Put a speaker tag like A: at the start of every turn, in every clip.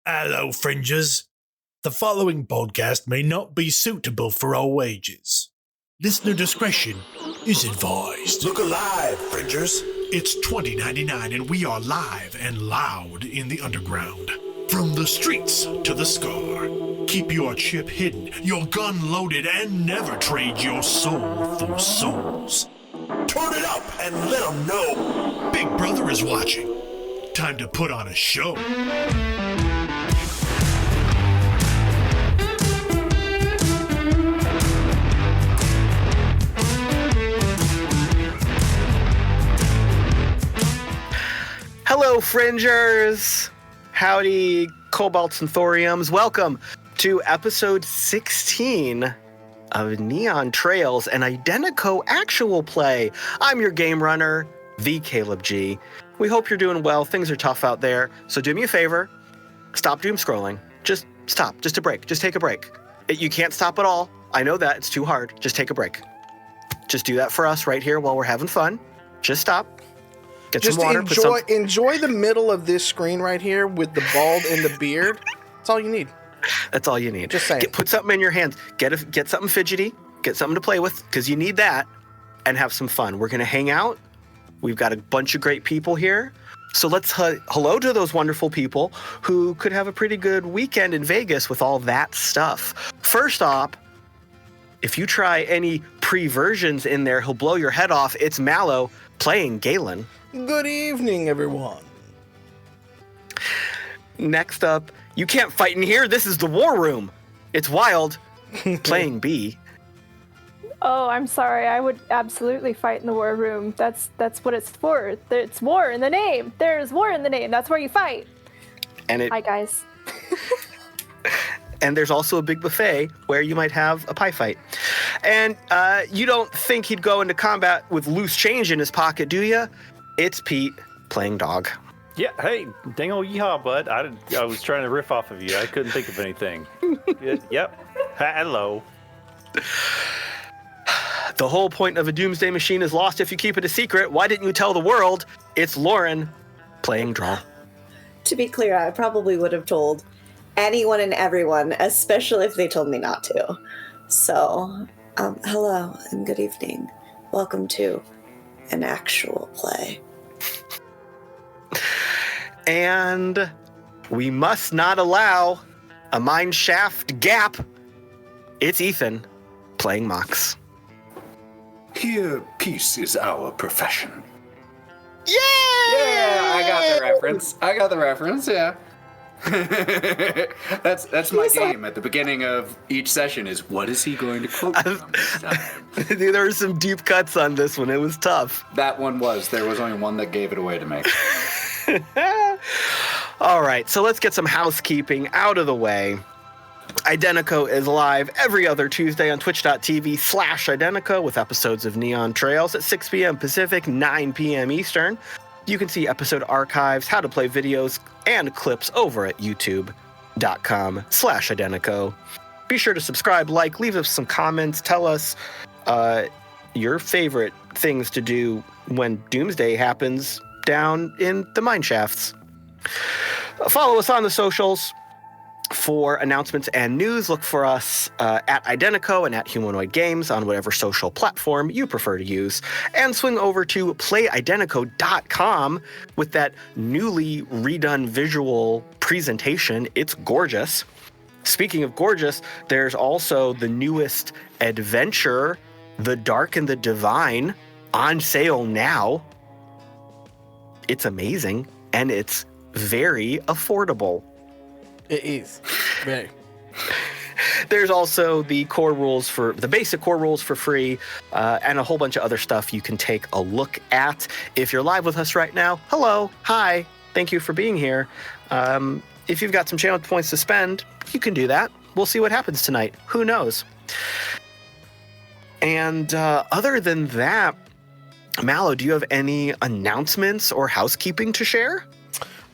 A: Hello, fringers. The following podcast may not be suitable for all ages. Listener discretion is advised.
B: Look alive, fringers.
A: It's 2099 and we are live and loud in the underground. From the streets to the scar. Keep your chip hidden, your gun loaded, and never trade your soul for souls.
B: Turn it up and let them know.
A: Big Brother is watching. Time to put on a show.
C: Hello, Fringers! Howdy, Cobalts and Thoriums. Welcome to episode 16 of Neon Trails, an Identico actual play. I'm your game runner, the Caleb G. We hope you're doing well. Things are tough out there, so do me a favor. Stop doom scrolling. Just stop. Just a break. Just take a break. You can't stop at all. I know that. It's too hard. Just take a break. Just do that for us right here while we're having fun. Just stop. Get
D: Just
C: some water.
D: enjoy the middle of this screen right here with the bald and the beard. That's all you need.
C: That's all you need.
D: Just saying.
C: Put something in your hands. Get something fidgety. Get something to play with because you need that, and have some fun. We're gonna hang out. We've got a bunch of great people here. So let's hello to those wonderful people who could have a pretty good weekend in Vegas with all that stuff. First off, if you try any pre-versions in there, he'll blow your head off. It's Mallo playing Galen.
D: Good evening, everyone.
C: Next up, you can't fight in here. This is the war room. It's Wild playing B.
E: Oh, I'm sorry. I would absolutely fight in the war room. That's what it's for. It's war in the name. There's war in the name. That's where you fight. Hi, guys.
C: And there's also a big buffet where you might have a pie fight. And you don't think he'd go into combat with loose change in his pocket, do you? It's Pete playing dog.
F: Yeah, hey, dang old yeehaw, bud. I was trying to riff off of you. I couldn't think of anything. Yep. Hello.
C: The whole point of a doomsday machine is lost if you keep it a secret. Why didn't you tell the world? It's Lauren playing Drall.
G: To be clear, I probably would have told anyone and everyone, especially if they told me not to. So, hello and good evening. Welcome to an actual play.
C: And we must not allow a mine shaft gap. It's Ethan playing Mox.
B: Here, peace is our profession.
C: Yay!
H: Yeah, I got the reference, yeah. That's my game at the beginning of each session is what is he going to quote from this time?
C: There were some deep cuts on this one. It was tough.
H: That one was. There was only one that gave it away to me.
C: All right, so let's get some housekeeping out of the way. Identico is live every other Tuesday on twitch.tv/Identico with episodes of Neon Trails at 6 p.m. Pacific, 9 p.m. Eastern. You can see episode archives, how to play videos, and clips over at youtube.com/Identico. Be sure to subscribe, leave us some comments, tell us your favorite things to do when Doomsday happens down in the mine shafts. Follow us on the socials for announcements and news. Look for us at Identico and at Humanoid Games on whatever social platform you prefer to use. And swing over to playidentico.com with that newly redone visual presentation. It's gorgeous. Speaking of gorgeous, there's also the newest adventure, The Dark and the Divine, on sale now. It's amazing, and it's very affordable.
D: It is. Very.
C: There's also the basic core rules for free, and a whole bunch of other stuff you can take a look at. If you're live with us right now, hello, hi, thank you for being here. If you've got some channel points to spend, you can do that. We'll see what happens tonight. Who knows? And other than that, Mallo, do you have any announcements or housekeeping to share?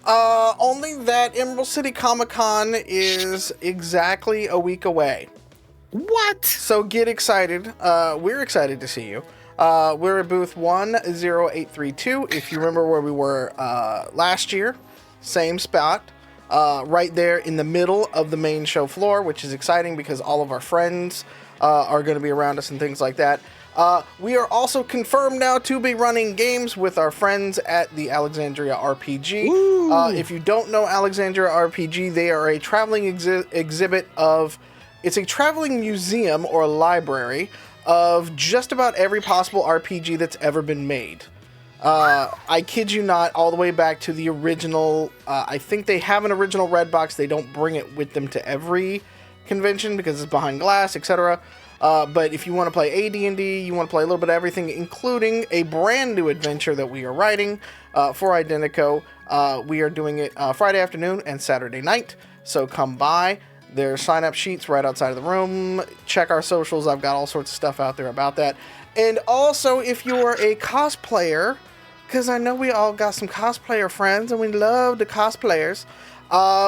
D: Only that Emerald City Comic Con is exactly a week away.
C: What?
D: So get excited. We're excited to see you. We're at booth 10832. If you remember where we were last year, same spot. right there in the middle of the main show floor, which is exciting because all of our friends are going to be around us and things like that. We are also confirmed now to be running games with our friends at the Alexandria RPG. If you don't know Alexandria RPG, they are a traveling exhibit of... It's a traveling museum or library of just about every possible RPG that's ever been made. I kid you not, all the way back to the original. I think they have an original red box. They don't bring it with them to every convention because it's behind glass, etc. But if you want to play AD&D, you want to play a little bit of everything, including a brand new adventure that we are writing for Identico. We are doing it Friday afternoon and Saturday night, so come by. There's sign-up sheets right outside of the room. Check our socials. I've got all sorts of stuff out there about that. And also, if you are a cosplayer, because I know we all got some cosplayer friends, and we love the cosplayers,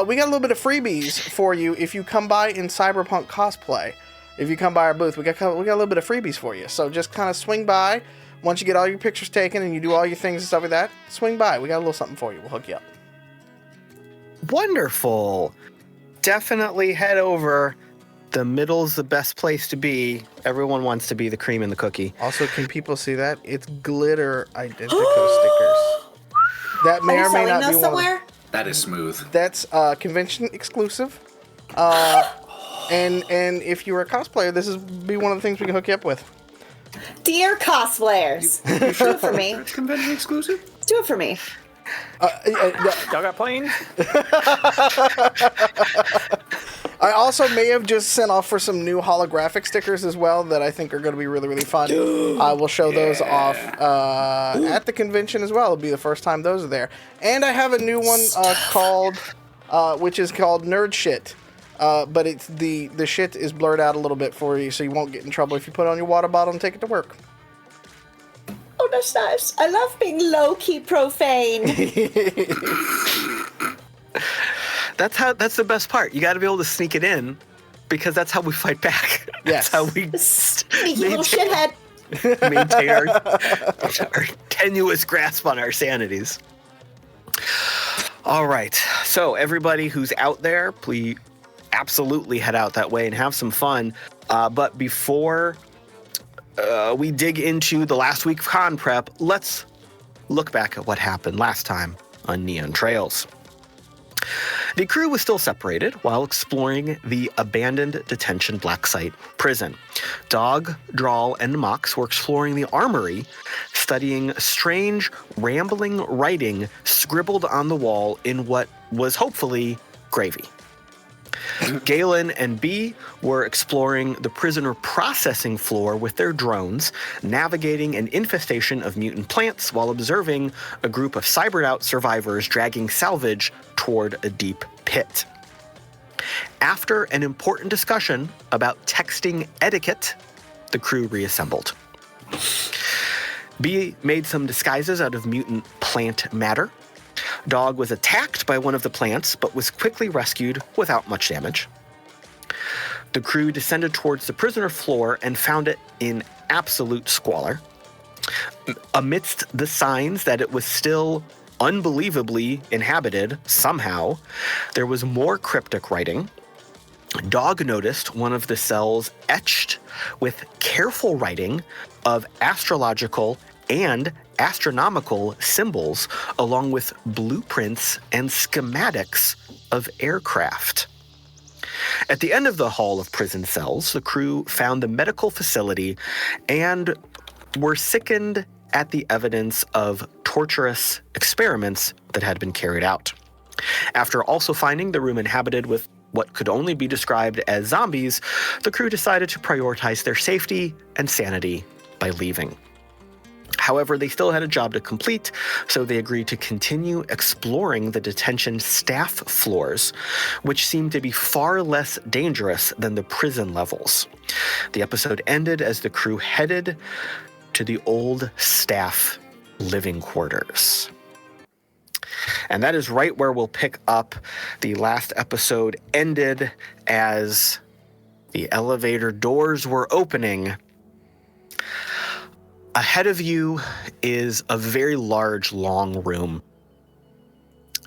D: we got a little bit of freebies for you if you come by in Cyberpunk cosplay. If you come by our booth, we got a little bit of freebies for you. So just kind of swing by. Once you get all your pictures taken and you do all your things and stuff like that, swing by. We got a little something for you. We'll hook you up.
C: Wonderful. Definitely head over. The middle's the best place to be. Everyone wants to be the cream in the cookie.
D: Also, can people see that? It's glitter Identico stickers. That may or may not be somewhere?
H: That is smooth.
D: That's convention exclusive. And if you're a cosplayer, this is be one of the things we can hook you up with.
G: Dear cosplayers, do it for me.
H: It's convention exclusive?
G: Do it for me.
F: Y'all got planes?
D: I also may have just sent off for some new holographic stickers as well that I think are going to be really, really fun. I will show those off at the convention as well. It'll be the first time those are there. And I have a new one which is called Nerd Shit. But it's the shit is blurred out a little bit for you, so you won't get in trouble if you put it on your water bottle and take it to work.
G: Oh, that's nice. I love being low-key profane.
C: That's the best part. You got to be able to sneak it in, because that's how we fight back.
D: Yes.
C: That's how we
G: Sneaky little shithead.
C: maintain our tenuous grasp on our sanities. All right. So everybody who's out there, please absolutely head out that way and have some fun. But before we dig into the last week of con prep, let's look back at what happened last time on Neon Trails. The crew was still separated while exploring the abandoned detention black site prison. Dog, Drall, and Mox were exploring the armory, studying strange, rambling writing scribbled on the wall in what was hopefully gravy. Galen and B were exploring the prisoner processing floor with their drones, navigating an infestation of mutant plants while observing a group of cybered out survivors dragging salvage toward a deep pit. After an important discussion about texting etiquette, the crew reassembled. B made some disguises out of mutant plant matter. Dog was attacked by one of the plants, but was quickly rescued without much damage. The crew descended towards the prisoner floor and found it in absolute squalor. Amidst the signs that it was still unbelievably inhabited somehow, there was more cryptic writing. Dog noticed one of the cells etched with careful writing of astrological and astronomical symbols, along with blueprints and schematics of aircraft. At the end of the hall of prison cells, the crew found the medical facility and were sickened at the evidence of torturous experiments that had been carried out. After also finding the room inhabited with what could only be described as zombies, the crew decided to prioritize their safety and sanity by leaving. However, they still had a job to complete, so they agreed to continue exploring the detention staff floors, which seemed to be far less dangerous than the prison levels. The episode ended as the crew headed to the old staff living quarters. And that is right where we'll pick up. The last episode ended as the elevator doors were opening. Ahead of you is a very large, long room.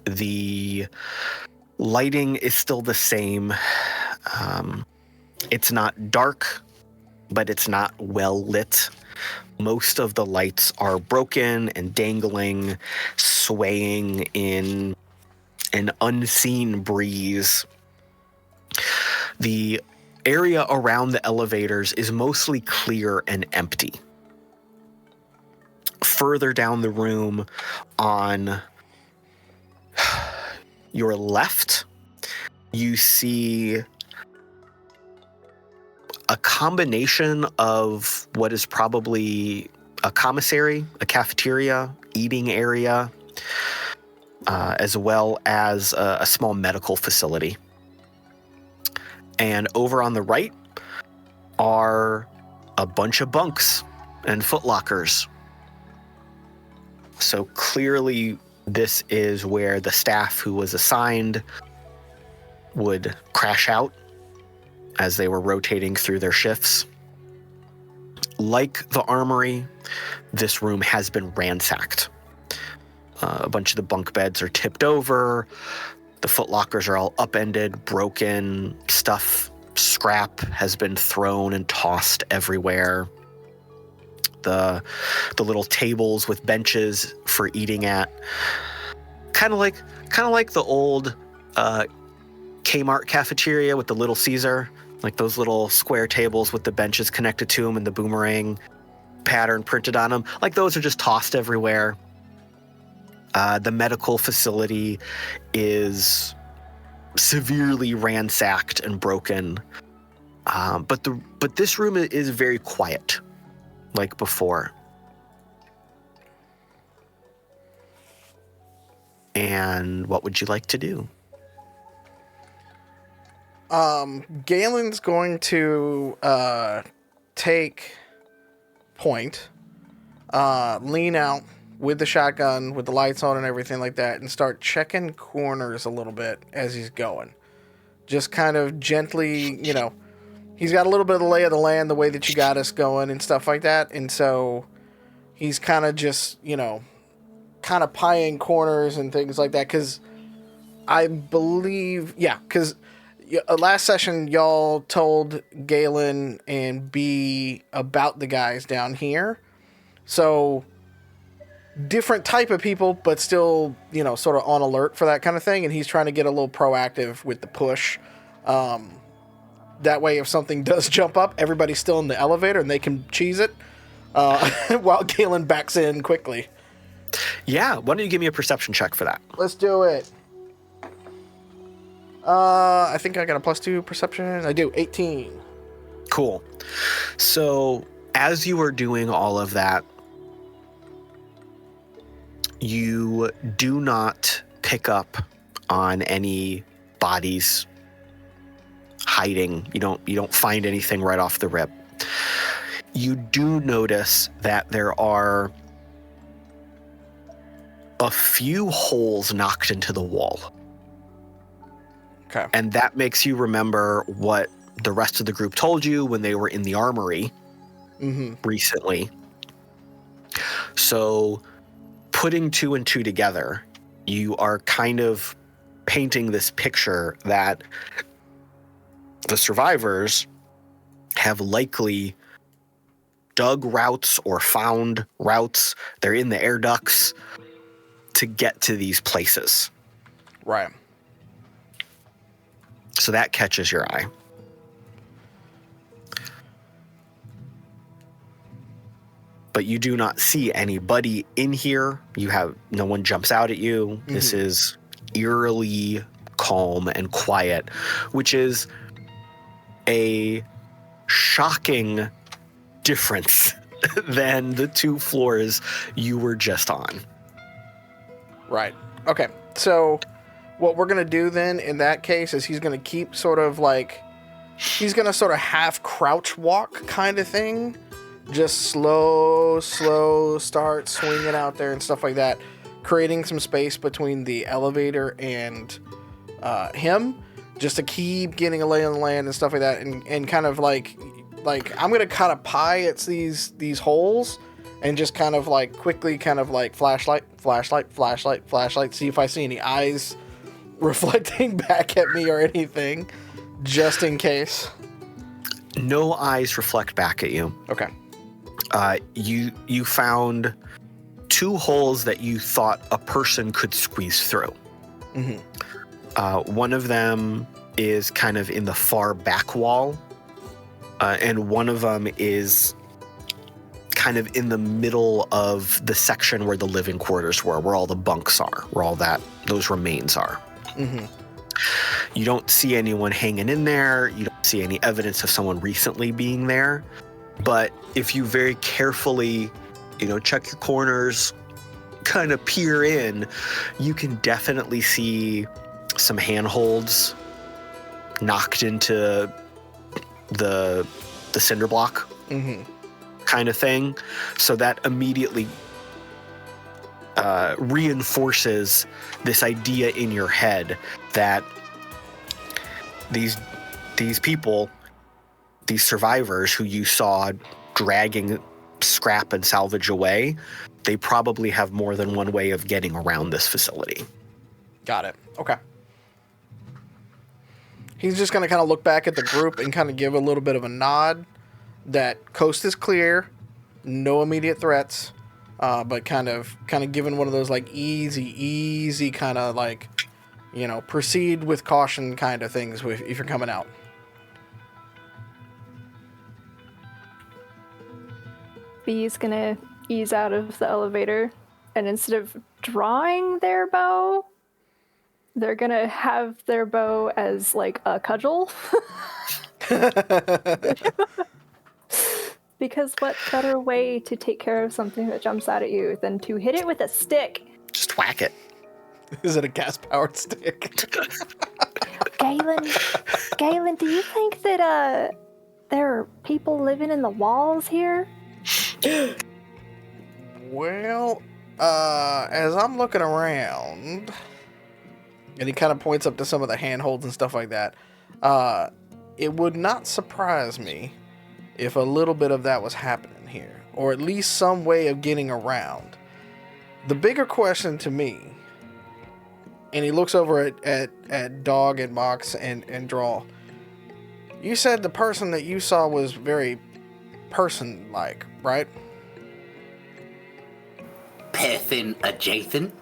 C: The Lighting is still the same. It's not dark, but it's not well lit. Most of the lights are broken and dangling, swaying in an unseen breeze. The area around the elevators is mostly clear and empty. Further down the room on your left, you see a combination of what is probably a commissary, a cafeteria, eating area, as well as a small medical facility. And over on the right are a bunch of bunks and footlockers. So clearly this is where the staff who was assigned would crash out as they were rotating through their shifts. Like the armory, this room has been ransacked. A bunch of the bunk beds are tipped over. The footlockers are all upended, broken. Stuff, scrap has been thrown and tossed everywhere. The little tables with benches for eating at, kind of like the old Kmart cafeteria with the Little Caesar, like those little square tables with the benches connected to them and the boomerang pattern printed on them. Like those are just tossed everywhere. The medical facility is severely ransacked and broken. But this room is very quiet, like before. And what would you like to do?
D: Galen's going to take point, lean out with the shotgun, with the lights on and everything like that, and start checking corners a little bit as he's going. Just kind of gently, he's got a little bit of the lay of the land, the way that you got us going and stuff like that. And so he's kind of just, kind of pieing corners and things like that. Because I believe, because last session y'all told Galen and B about the guys down here. So different type of people, but still, sort of on alert for that kind of thing. And he's trying to get a little proactive with the push. That way, if something does jump up, everybody's still in the elevator and they can cheese it while Galen backs in quickly.
C: Yeah, why don't you give me a perception check for that?
D: Let's do it. I think I got a +2 perception. I do, 18.
C: Cool. So as you are doing all of that, you do not pick up on any bodies hiding. You don't find anything right off the rip. You do notice that there are a few holes knocked into the wall.
D: Okay.
C: And that makes you remember what the rest of the group told you when they were in the armory recently. So putting 2 and 2 together, you are kind of painting this picture that the survivors have likely dug routes or found routes. They're in the air ducts to get to these places.
D: Right.
C: So that catches your eye. But you do not see anybody in here. No one jumps out at you. This is eerily calm and quiet, which is a shocking difference than the 2 floors you were just on.
D: Right. Okay. So what we're going to do then in that case is he's going to keep sort of half crouch walk kind of thing. Just slow start swinging out there and stuff like that, creating some space between the elevator and him, just to keep getting a lay on the land and stuff like that, and kind of like I'm gonna kind of pie at these holes and just kind of like quickly kind of like flashlight, see if I see any eyes reflecting back at me or anything, just in case?
C: No eyes reflect back at you.
D: Okay.
C: You found 2 holes that you thought a person could squeeze through. One of them is kind of in the far back wall, and one of them is kind of in the middle of the section where the living quarters were, where all the bunks are, where all those remains are. You don't see anyone hanging in there. You don't see any evidence of someone recently being there. But if you very carefully, check your corners, kind of peer in, you can definitely see some handholds knocked into the cinder block kind of thing. So that immediately reinforces this idea in your head that these people, these survivors who you saw dragging scrap and salvage away, they probably have more than one way of getting around this facility.
D: Got it. Okay. He's just going to kind of look back at the group and kind of give a little bit of a nod that coast is clear, no immediate threats, but kind of giving one of those like easy kind of like, proceed with caution kind of things if you're coming out.
E: B's gonna ease out of the elevator, and instead of drawing their bow, they're gonna have their bow as like a cudgel. Because what better way to take care of something that jumps out at you than to hit it with a stick?
C: Just whack it.
D: Is it a gas-powered stick?
E: Galen, do you think that there are people living in the walls here?
D: Well, as I'm looking around, and he kind of points up to some of the handholds and stuff like that, it would not surprise me if a little bit of that was happening here, or at least some way of getting around. The bigger question to me, and he looks over at Dog and Mox and Drall, you said the person that you saw was very person-like, right?
H: Person adjacent?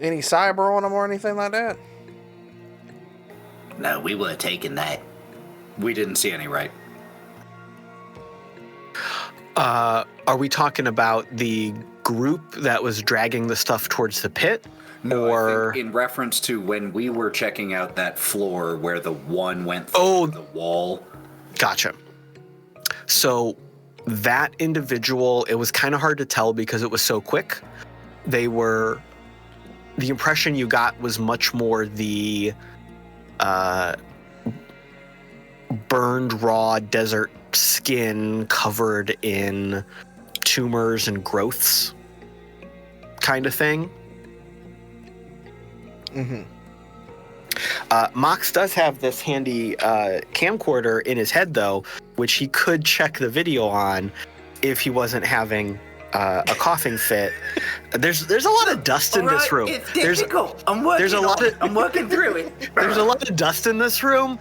D: Any cyber on him or anything like that?
H: No, we were taking that. We didn't see any, right?
C: Are we talking about the group that was dragging the stuff towards the pit?
H: No,
C: or...
H: I think in reference to when we were checking out that floor where the one went through the wall.
C: Gotcha. So that individual, it was kind of hard to tell because it was so quick. The impression you got was much more the burned raw desert skin covered in tumors and growths kind of thing. Mox does have this handy camcorder in his head, though, which he could check the video on if he wasn't having a coughing fit. There's a lot of dust in this room.
H: It's difficult. I'm working through it.
C: There's a lot of dust in this room.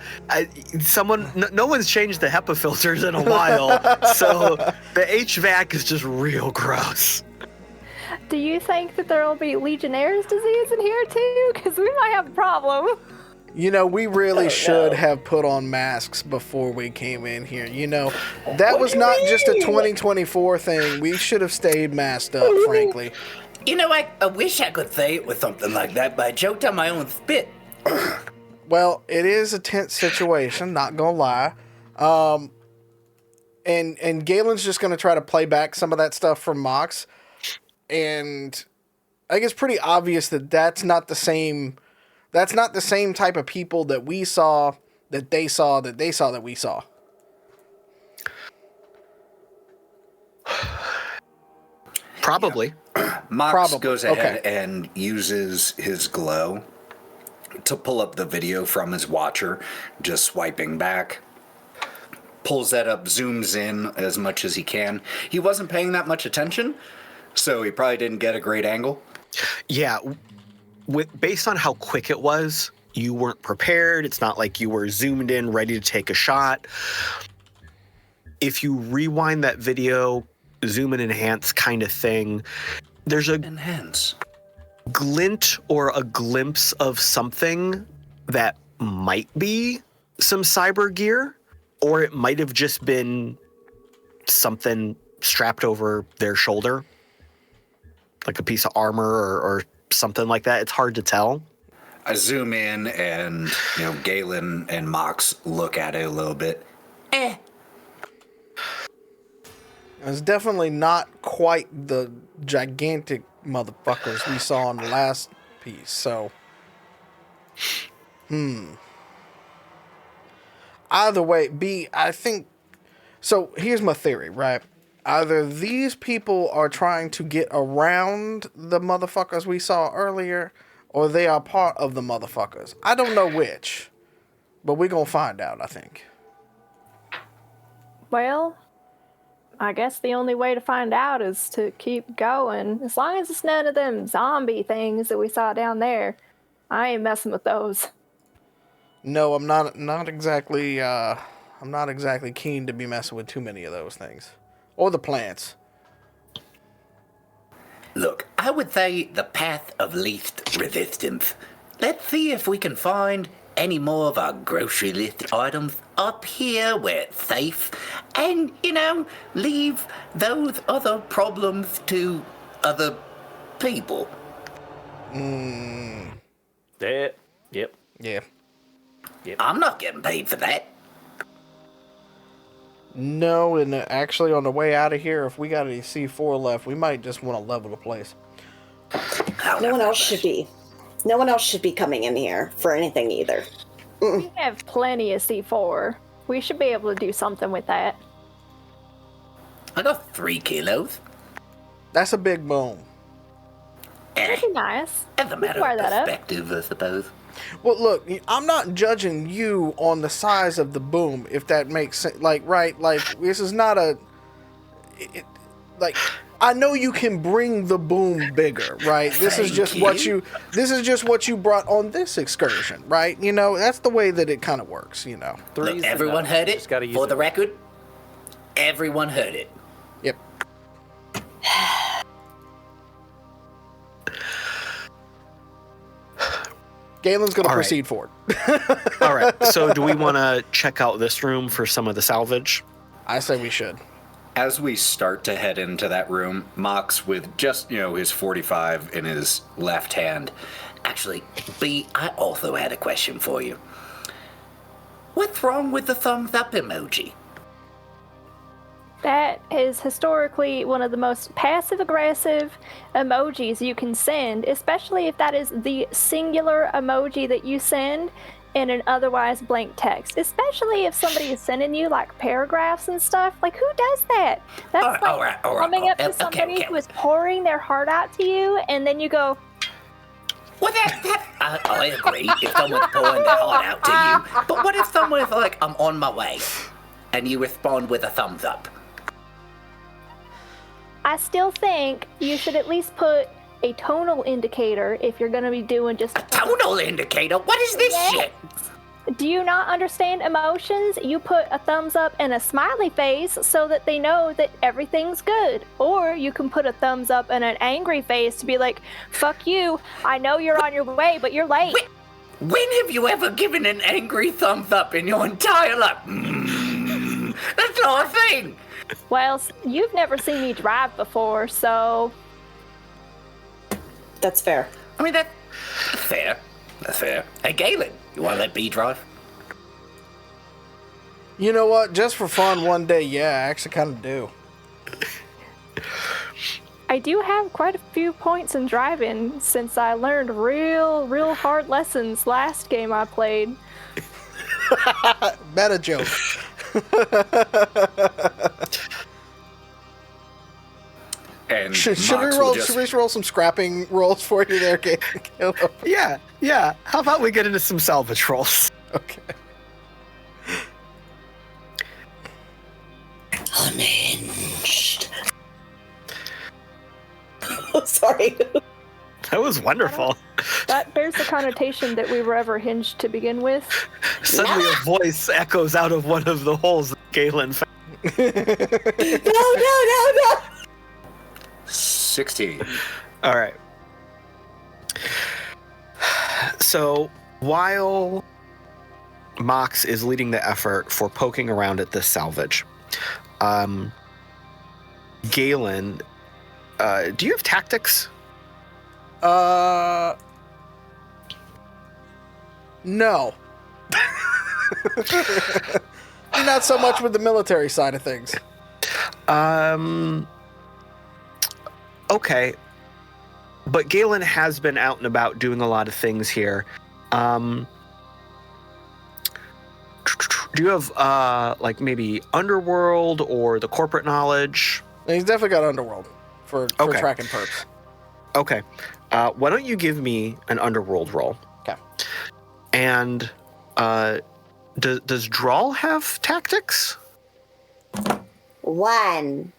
C: No one's changed the HEPA filters in a while, so the HVAC is just real gross.
E: Do you think that there will be Legionnaire's disease in here too? Because we might have a problem.
D: We really should have put on masks before we came in here. That was not just a 2024 thing. We should have stayed masked up, frankly.
H: I wish I could say it with something like that, but I choked on my own spit.
D: Well, it is a tense situation, not gonna lie. And Galen's just gonna try to play back some of that stuff from Mox. And I think it's pretty obvious that that's not the same type of people that we saw, that they saw, that they saw, that we saw.
C: Probably.
H: Mox goes ahead and uses his glow to pull up the video from his watcher, just swiping back. Pulls that up, zooms in as much as he can. He wasn't paying that much attention, so he probably didn't get a great angle.
C: Yeah. based on how quick it was, you weren't prepared. It's not like you were zoomed in, ready to take a shot. If you rewind that video, zoom and enhance kind of thing, there's a
H: Enhance.
C: glint or a glimpse of something that might be some cyber gear, or it might have just been something strapped over their shoulder, like a piece of armor or something like that. It's hard to tell.
H: I zoom in and, Galen and Mox look at it a little bit.
D: It's definitely not quite the gigantic motherfuckers we saw in the last piece, so... Either way, I think... So, here's my theory, right? Either these people are trying to get around the motherfuckers we saw earlier, or they are part of the motherfuckers. I don't know which, but we're gonna find out, I think.
E: Well, I guess the only way to find out is to keep going. As long as it's none of them zombie things that we saw down there, I ain't messing with those.
D: No, I'm not exactly keen to be messing with too many of those things. Or the plants.
I: Look, I would say the path of least resistance. Let's see if we can find any more of our grocery list items up here where it's safe, and, leave those other problems to other people.
F: Yep.
D: Yeah.
I: I'm not getting paid for that.
D: No, and actually on the way out of here, if we got any C4 left, we might just want to level the place.
G: No one else should be. No one else should be coming in here for anything either.
E: We have plenty of C4. We should be able to do something with that.
I: I got 3 kilos.
D: That's a big boom.
E: That'd be nice.
I: As a matter
E: Fire
I: of
E: that up.
I: perspective, I suppose.
D: Well, look, I'm not judging you on the size of the boom, if that makes sense. This is not I know you can bring the boom bigger, right? This is just what you brought on this excursion, right? That's the way that it kind of works,
I: Look, everyone heard it. For the record, everyone heard it.
D: Yep. Galen's going to proceed forward.
C: All right. So do we want to check out this room for some of the salvage?
D: I say we should.
H: As we start to head into that room, Mox, with just, his 45 in his left hand.
I: Actually, B, I also had a question for you. What's wrong with the thumbs up emoji?
E: That is historically one of the most passive-aggressive emojis you can send, especially if that is the singular emoji that you send in an otherwise blank text. Especially if somebody is sending you paragraphs and stuff. Who does that? That's coming up to somebody who is pouring their heart out to you, and then you go,
I: Well, I agree if someone's pouring their heart out to you. But what if someone's like, I'm on my way, and you respond with a thumbs up?
E: I still think you should at least put a tonal indicator if you're going to be doing just...
I: Tonal indicator? What is this shit?
E: Do you not understand emotions? You put a thumbs up and a smiley face so that they know that everything's good. Or you can put a thumbs up and an angry face to be like, fuck you, I know you're on your way, but you're late.
I: When have you ever given an angry thumbs up in your entire life? That's not a thing.
E: Well, you've never seen me drive before, so...
G: That's fair.
I: I mean, that's fair. That's fair. Hey, Galen, you want to let B drive?
D: You know what? Just for fun one day, yeah, I actually kind of do.
E: I do have quite a few points in driving since I learned real hard lessons last game I played.
D: Meta joke.
H: And
D: should we roll some scrapping rolls for you there, Caleb?
C: Yeah. How about we get into some salvage rolls?
D: Okay.
G: Unhinged. Oh, sorry.
C: That was wonderful.
E: That bears the connotation that we were ever hinged to begin with.
C: Suddenly a voice echoes out of one of the holes that Galen found.
G: No.
H: 16.
C: All right. So while Mox is leading the effort for poking around at this salvage, Galen, do you have tactics?
D: No. Not so much with the military side of things.
C: Okay. But Galen has been out and about doing a lot of things here. Do you have, like, maybe Underworld or the corporate knowledge?
D: He's definitely got Underworld for
C: Okay.
D: tracking perps.
C: Okay. Why don't you give me an Underworld roll?
D: Okay.
C: And does Drall have tactics?
G: 1.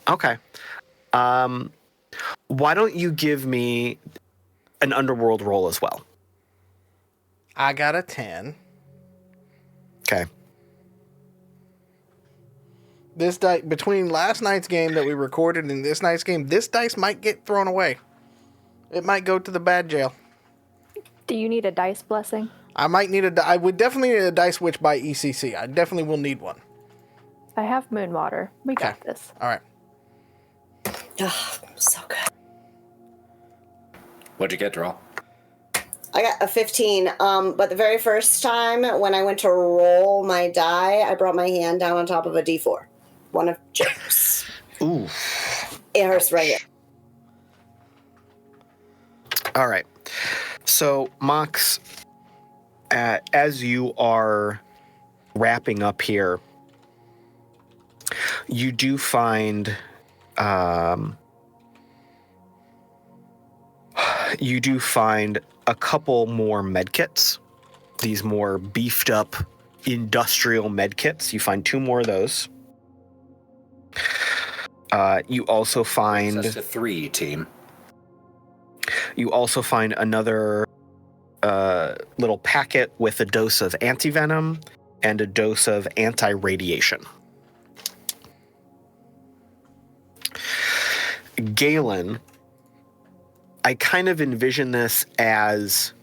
C: Okay. Why don't you give me an Underworld roll as well?
D: I got a 10.
C: Okay.
D: This dice, between last night's game that we recorded and this night's game, this dice might get thrown away. It might go to the bad jail.
E: Do you need a dice blessing?
D: I might need I would definitely need a dice witch by ECC. I definitely will need one.
E: I have Moonwater. We got this.
D: All right.
G: Oh, so good.
H: What'd you get, Drall?
G: I got a 15. But the very first time when I went to roll my die, I brought my hand down on top of a D4. One of Jake's.
C: Ooh.
G: It hurts right here.
C: All right. So, Mox, as you are wrapping up here, you do find a couple more medkits. These more beefed up industrial medkits. You find 2 more of those. You also find
H: That's a 3 team.
C: You also find another little packet with a dose of antivenom and a dose of anti-radiation. Galen, I kind of envision this as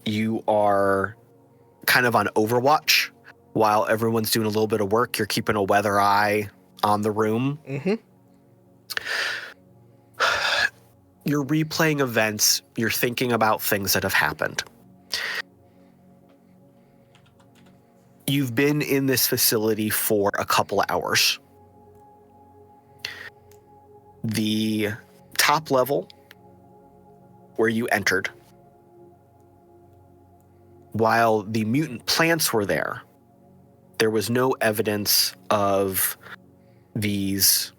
C: you are kind of on Overwatch while everyone's doing a little bit of work. You're keeping a weather eye on the room.
D: Mm-hmm.
C: You're replaying events. You're thinking about things that have happened. You've been in this facility for a couple of hours. The top level where you entered, while the mutant plants were there, there was no evidence of these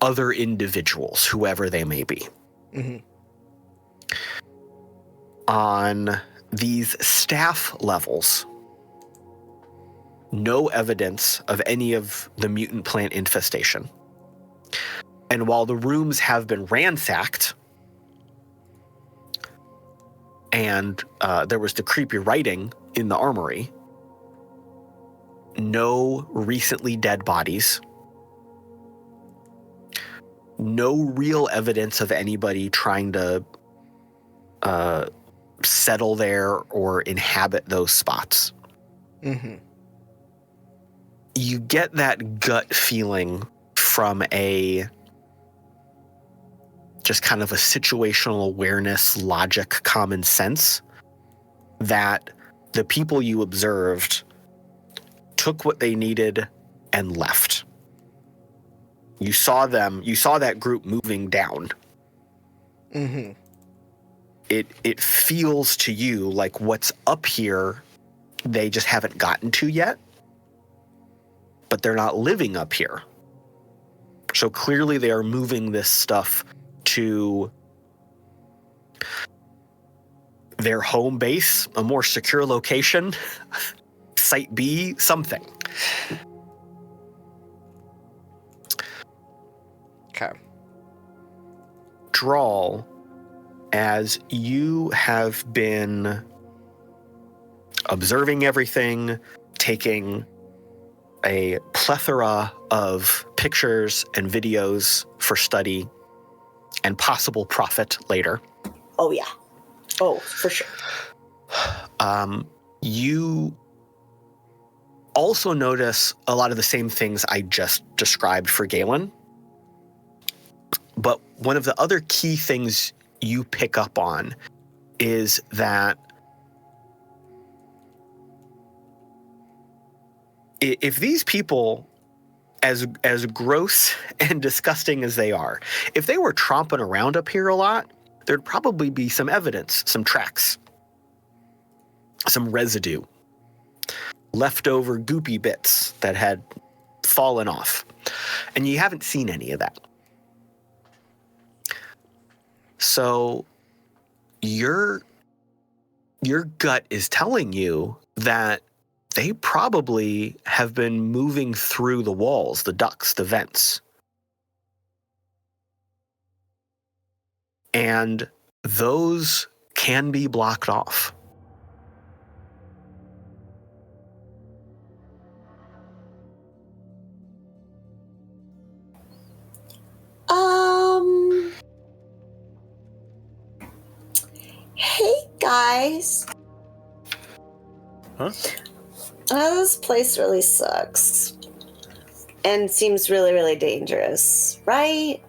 C: other individuals, whoever they may be.
D: Mm-hmm.
C: On these staff levels, no evidence of any of the mutant plant infestation. And while the rooms have been ransacked, and there was the creepy writing in the armory, no recently dead bodies, no real evidence of anybody trying to settle there or inhabit those spots.
D: Mm-hmm.
C: You get that gut feeling from just kind of a situational awareness, logic, common sense, that the people you observed took what they needed and left. You saw that group moving down.
D: Mm-hmm.
C: It feels to you like what's up here, they just haven't gotten to yet, but they're not living up here. So clearly they are moving this stuff to their home base, a more secure location, Site B, something.
D: Okay.
C: Drall, as you have been observing everything, taking a plethora of pictures and videos for study and possible profit later.
G: Oh, yeah. Oh, for sure.
C: You also notice a lot of the same things I just described for Galen. But one of the other key things you pick up on is that if these people, as gross and disgusting as they are, if they were tromping around up here a lot, there'd probably be some evidence, some tracks, some residue, leftover goopy bits that had fallen off. And you haven't seen any of that. So your gut is telling you that they probably have been moving through the walls, the ducts, the vents. And those can be blocked off.
G: Hey guys.
F: Huh?
G: This place really sucks. And seems really, really dangerous, right?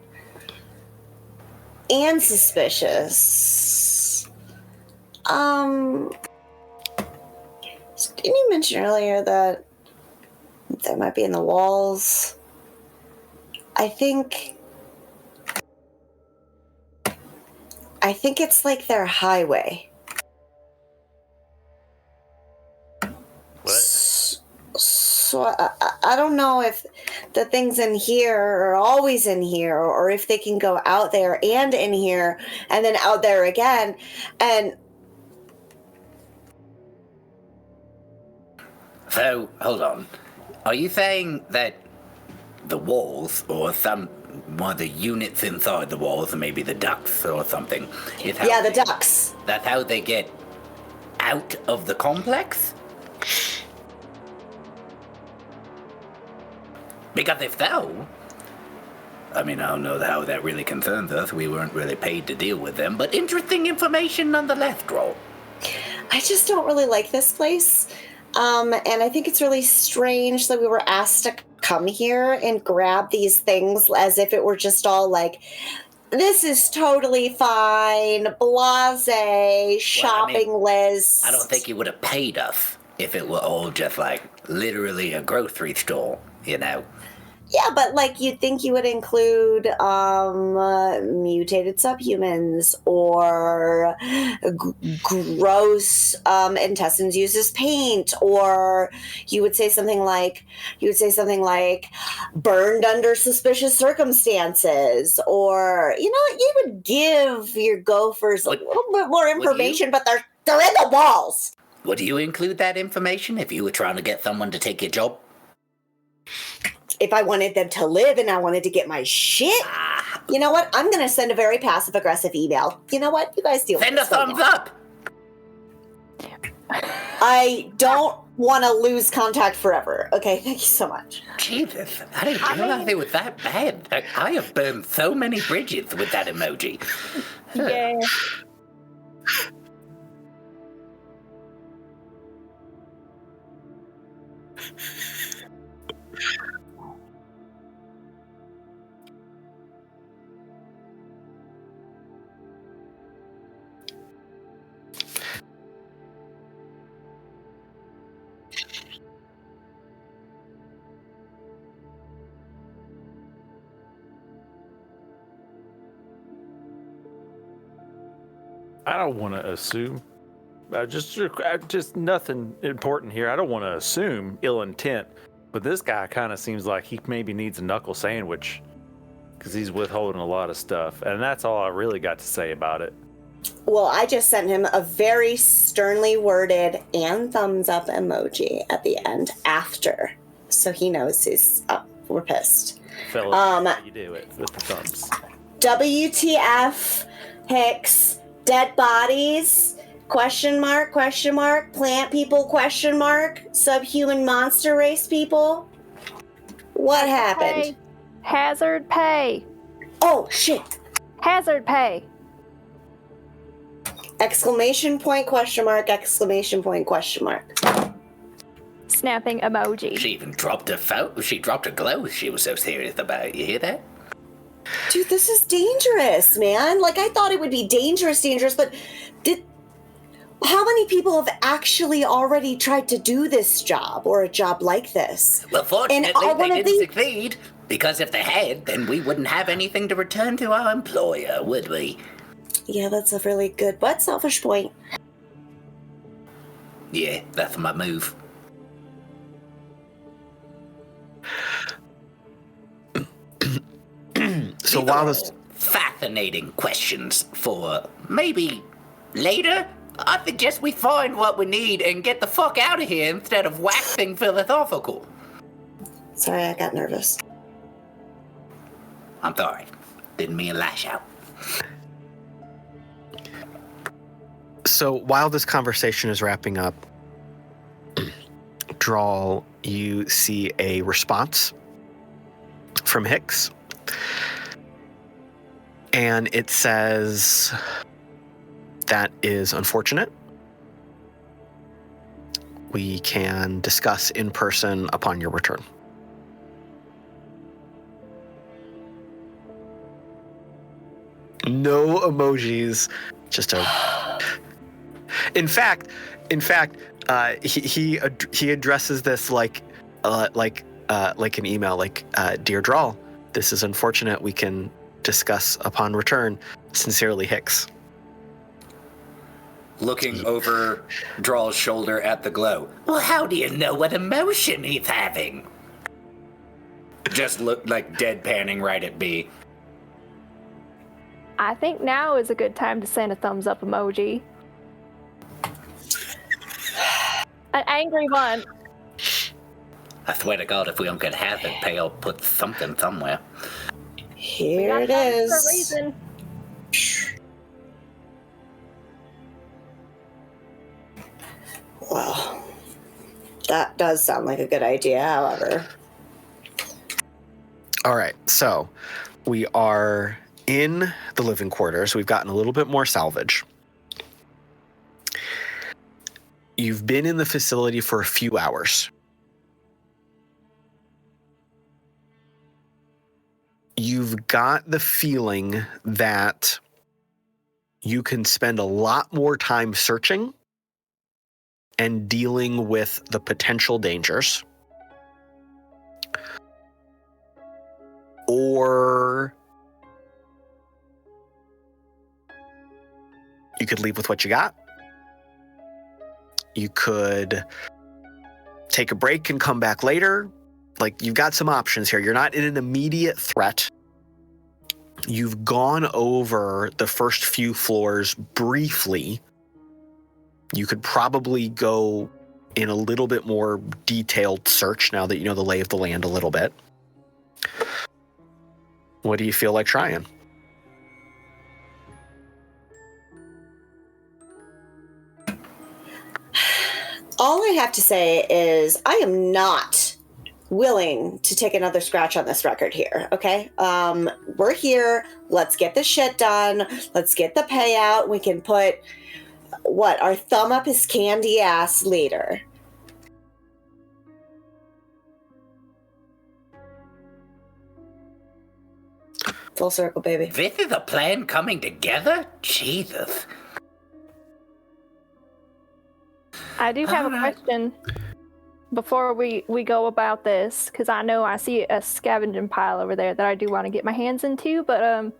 G: And suspicious. Didn't you mention earlier that there might be in the walls? I think it's like their highway.
F: What?
G: So I don't know if the things in here are always in here, or if they can go out there and in here and then out there again. And
I: So, hold on. Are you saying that the walls, or one of the units inside the walls, or maybe the ducts or something, is how
G: yeah, the ducks.
I: that's how they get out of the complex? Because if so, I mean, I don't know how that really concerns us. We weren't really paid to deal with them, but interesting information nonetheless, Drall.
G: I just don't really like this place. And I think it's really strange that we were asked to come here and grab these things as if it were just all like, this is totally fine, blase, shopping list.
I: I don't think you would have paid us if it were all just like literally a grocery store, you know?
G: Yeah, but like you'd think you would include mutated subhumans or gross intestines used as paint, or you would say something like burned under suspicious circumstances, or you would give your gophers a little bit more information, but they're in the walls.
I: Would you include that information if you were trying to get someone to take your job?
G: If I wanted them to live and I wanted to get my shit, you know what? I'm going to send a very passive-aggressive email. You know what? You guys deal with
I: Send a
G: this right
I: thumbs
G: now.
I: up!
G: I don't want to lose contact forever. Okay, thank you so much.
I: Jesus, I didn't realize it was that bad. I have burned so many bridges with that emoji.
E: Yeah.
F: I don't want to assume. Just nothing important here. I don't want to assume ill intent, but this guy kind of seems like he maybe needs a knuckle sandwich because he's withholding a lot of stuff, and that's all I really got to say about it.
G: Well, I just sent him a very sternly worded and thumbs up emoji at the end after, so he knows we're pissed.
F: Fellas, how you do it with the thumbs.
G: WTF, Hicks, Dead bodies? Question mark, question mark. Plant people? Question mark. Subhuman monster race people? What happened?
E: Pay. Hazard pay.
G: Oh, shit.
E: Hazard pay.
G: Exclamation point, question mark, exclamation point, question mark.
E: Snapping emoji.
I: She even dropped a photo. She dropped a glow. She was so serious about it. You hear that?
G: Dude, this is dangerous, man. Like, I thought it would be dangerous, but how many people have actually already tried to do this job or a job like this?
I: Well, fortunately, they didn't succeed. Because if they had, then we wouldn't have anything to return to our employer, would we?
G: Yeah, that's a really good but selfish point.
I: Yeah, that's my move.
C: So while this...
I: Fascinating questions for maybe later. I suggest we find what we need and get the fuck out of here instead of waxing philosophical.
G: Sorry, I got nervous.
I: I'm sorry. Didn't mean to lash out.
C: So while this conversation is wrapping up, Drall, you see a response from Hicks. And it says, that is unfortunate. We can discuss in person upon your return. No emojis, just a... In fact, he addresses this like an email, like, Dear Drall, this is unfortunate. We can discuss upon return. Sincerely, Hicks.
H: Looking over Drall's shoulder at the glow.
I: Well, how do you know what emotion he's having?
H: Just look like deadpanning right at B.
E: I think now is a good time to send a thumbs up emoji. An angry one.
I: I swear to God, if we don't get hazard pay, I'll put something somewhere.
G: Here it is.
E: For a reason.
G: Well, that does sound like a good idea, however.
C: All right, so we are in the living quarters. We've gotten a little bit more salvage. You've been in the facility for a few hours. You've got the feeling that you can spend a lot more time searching and dealing with the potential dangers. Or you could leave with what you got. You could take a break and come back later. Like, you've got some options here. You're not in an immediate threat. You've gone over the first few floors briefly. You could probably go in a little bit more detailed search now that you know the lay of the land a little bit. What do you feel like trying?
G: All I have to say is I am not willing to take another scratch on this record here, okay? We're here. Let's get this shit done. Let's get the payout. We can put, our thumb up his candy ass later. Full circle, baby.
I: This is a plan coming together? Jesus.
E: I do have a question before we go about this, because I know I see a scavenging pile over there that I do want to get my hands into, but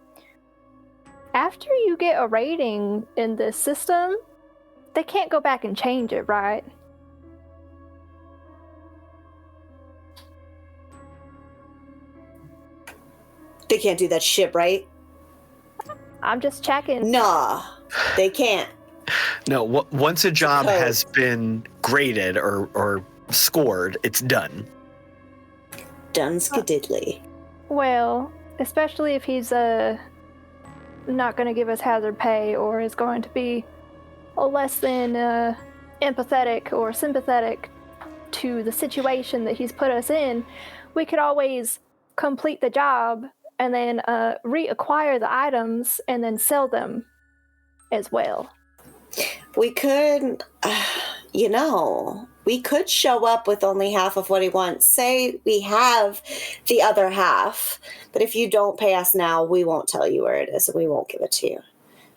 E: after you get a rating in this system, they can't go back and change it, right?
G: They can't do that shit, right?
E: I'm just checking.
G: Nah, they can't.
C: No, once a job has been graded or scored, it's done.
G: Done skadiddly.
E: Well, especially if he's not going to give us hazard pay or is going to be less than empathetic or sympathetic to the situation that he's put us in, we could always complete the job and then reacquire the items and then sell them as well.
G: We could, we could show up with only half of what he wants. Say we have the other half, but if you don't pay us now, we won't tell you where it is and we won't give it to you.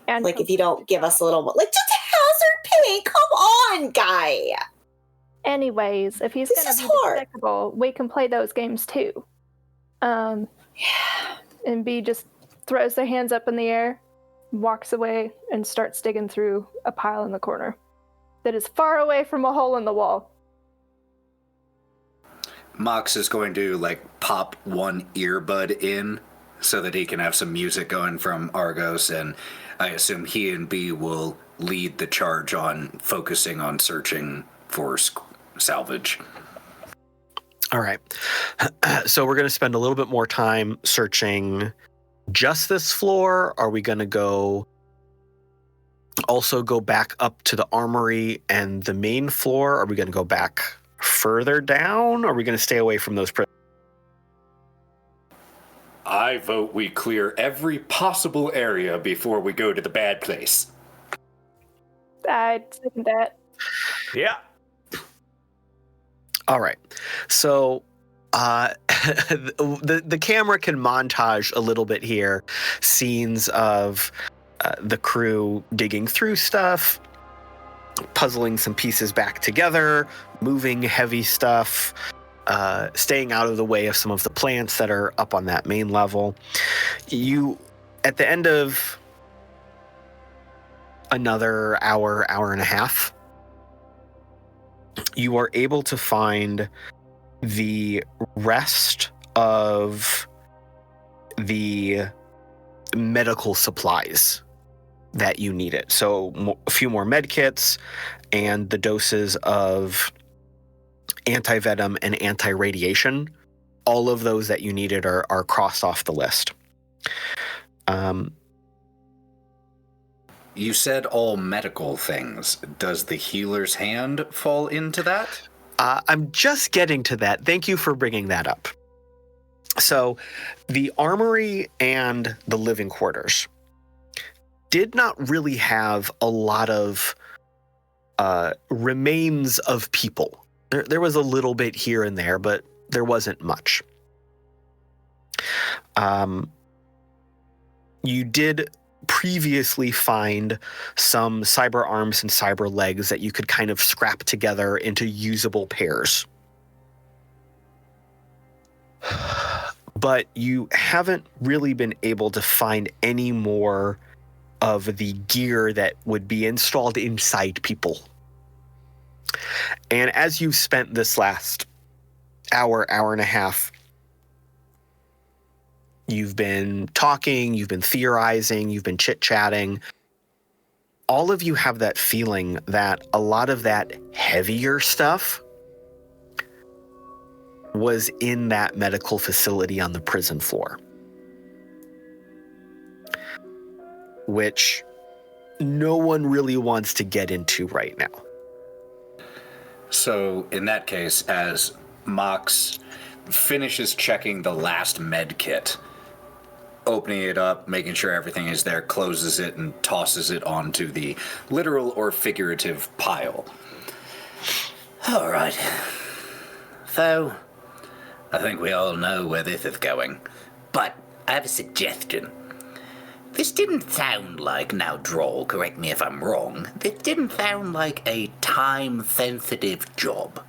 E: And
G: like if you don't give us a little more, like just hazard pay. Come on, guy.
E: Anyways, if he's going to be despicable, we can play those games too. And B just throws their hands up in the air, walks away, and starts digging through a pile in the corner that is far away from a hole in the wall.
H: Mox is going to, pop one earbud in so that he can have some music going from Argos, and I assume he and B will lead the charge on focusing on searching for salvage.
C: All right. So we're going to spend a little bit more time searching just this floor. Are we going to also go back up to the armory and the main floor? Are we going to go back further down? Are we going to stay away from those prisons?
B: I vote we clear every possible area before we go to the bad place.
E: I'd second that.
F: Yeah.
C: All right. So the camera can montage a little bit here, scenes of the crew digging through stuff, puzzling some pieces back together, moving heavy stuff, staying out of the way of some of the plants that are up on that main level. You, at the end of another hour and a half, you are able to find the rest of the medical supplies that you needed. So a few more med kits and the doses of anti-venom and anti-radiation. All of those that you needed are crossed off the list.
H: You said all medical things. Does the healer's hand fall into that?
C: I'm just getting to that. Thank you for bringing that up. So the armory and the living quarters did not really have a lot of remains of people. There was a little bit here and there, but there wasn't much. You did previously find some cyber arms and cyber legs that you could kind of scrap together into usable pairs. But you haven't really been able to find any more of the gear that would be installed inside people. And as you've spent this last hour and a half, you've been talking, you've been theorizing, you've been chit-chatting. All of you have that feeling that a lot of that heavier stuff was in that medical facility on the prison floor, which no one really wants to get into right now.
H: So in that case, as Mox finishes checking the last med kit, opening it up, making sure everything is there, closes it, and tosses it onto the literal or figurative pile.
I: All right. So, I think we all know where this is going. But I have a suggestion. This didn't sound like, now Drall, correct me if I'm wrong, this didn't sound like a time-sensitive job.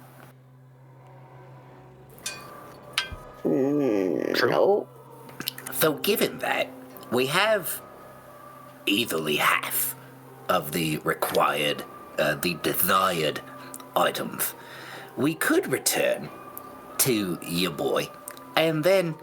G: No.
I: So given that, we have easily half of the required, the desired items. We could return to your boy, and then,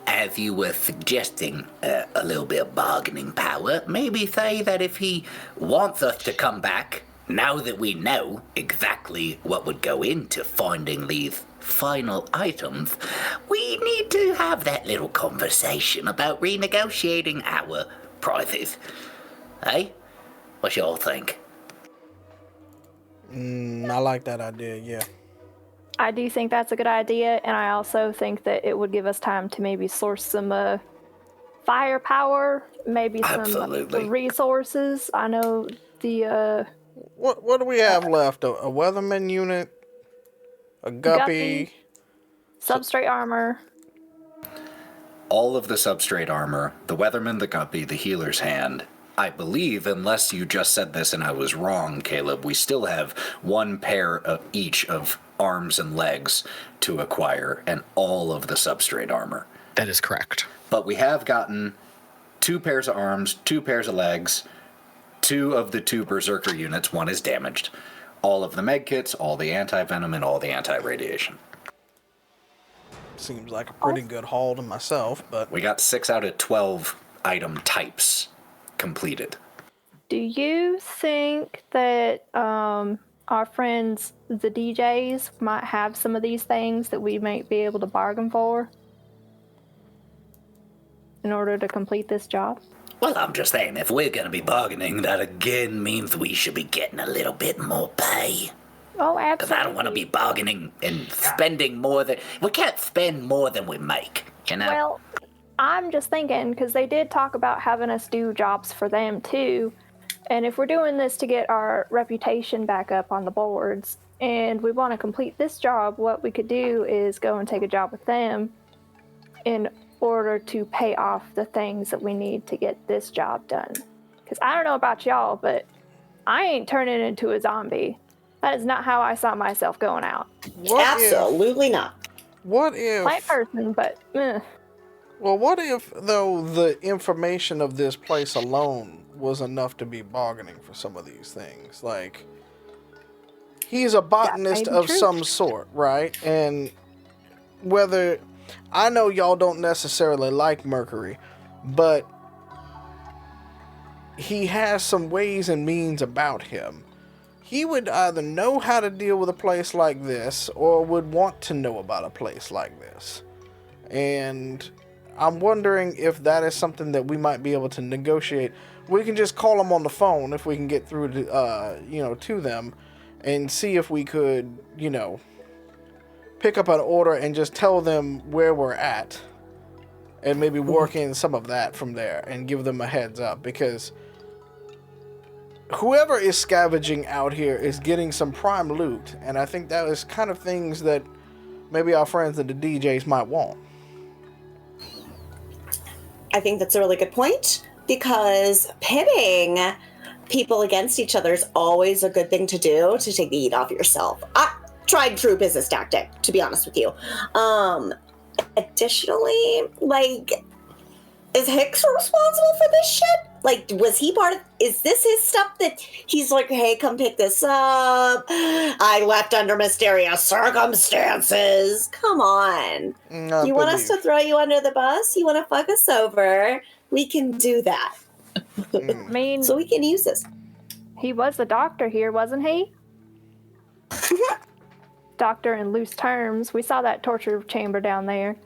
I: as you were suggesting, a little bit of bargaining power, maybe say that if he wants us to come back, now that we know exactly what would go into finding these final items, we need to have that little conversation about renegotiating our prizes. Hey? What y'all think?
D: I like that idea, yeah.
E: I do think that's a good idea, and I also think that it would give us time to maybe source some firepower, maybe some
I: Absolutely.
E: resources. I know the
D: What do we have left? A weatherman unit? A guppy?
E: substrate armor.
H: All of the substrate armor, the weatherman, the guppy, the healer's hand. I believe, unless you just said this and I was wrong, Caleb, we still have one pair of each of arms and legs to acquire, and all of the substrate armor.
C: That is correct.
H: But we have gotten 2 pairs of arms, 2 pairs of legs, 2 of the 2 berserker units, 1 is damaged, all of the med kits, all the anti-venom, and all the anti-radiation.
D: Seems like a pretty good haul to myself, but...
H: We got 6 out of 12 item types completed.
E: Do you think that our friends, the DJs, might have some of these things that we might be able to bargain for in order to complete this job?
I: Well, I'm just saying, if we're gonna be bargaining, that again means we should be getting a little bit more pay.
E: Oh, absolutely.
I: Because I don't want to be bargaining and spending more than... We can't spend more than we make, you know?
E: Well, I'm just thinking, because they did talk about having us do jobs for them, too. And if we're doing this to get our reputation back up on the boards, and we want to complete this job, what we could do is go and take a job with them in order to pay off the things that we need to get this job done. Because I don't know about y'all, but I ain't turning into a zombie. That is not how I saw myself going out.
G: Absolutely not.
D: What if...
E: Plant person, but...
D: Well, what if, though, the information of this place alone was enough to be bargaining for some of these things? Like, he's a botanist of some sort, right? And whether... I know y'all don't necessarily like Mercury, but he has some ways and means about him. He would either know how to deal with a place like this or would want to know about a place like this. And I'm wondering if that is something that we might be able to negotiate. We can just call them on the phone if we can get through to, to them and see if we could, pick up an order and just tell them where we're at and maybe work in some of that from there and give them a heads up, because whoever is scavenging out here is getting some prime loot, and I think that is kind of things that maybe our friends at the DJs might want.
G: I think that's a really good point, because pitting people against each other is always a good thing to do to take the heat off yourself. Tried true business tactic, to be honest with you. Additionally, is Hicks responsible for this shit? Was he part of... Is this his stuff that he's like, hey, come pick this up? I left under mysterious circumstances. Come on. You want us to throw you under the bus? You want to fuck us over? We can do that.
E: I mean...
G: So we can use this.
E: He was the doctor here, wasn't he? Doctor in loose terms. We saw that torture chamber down there.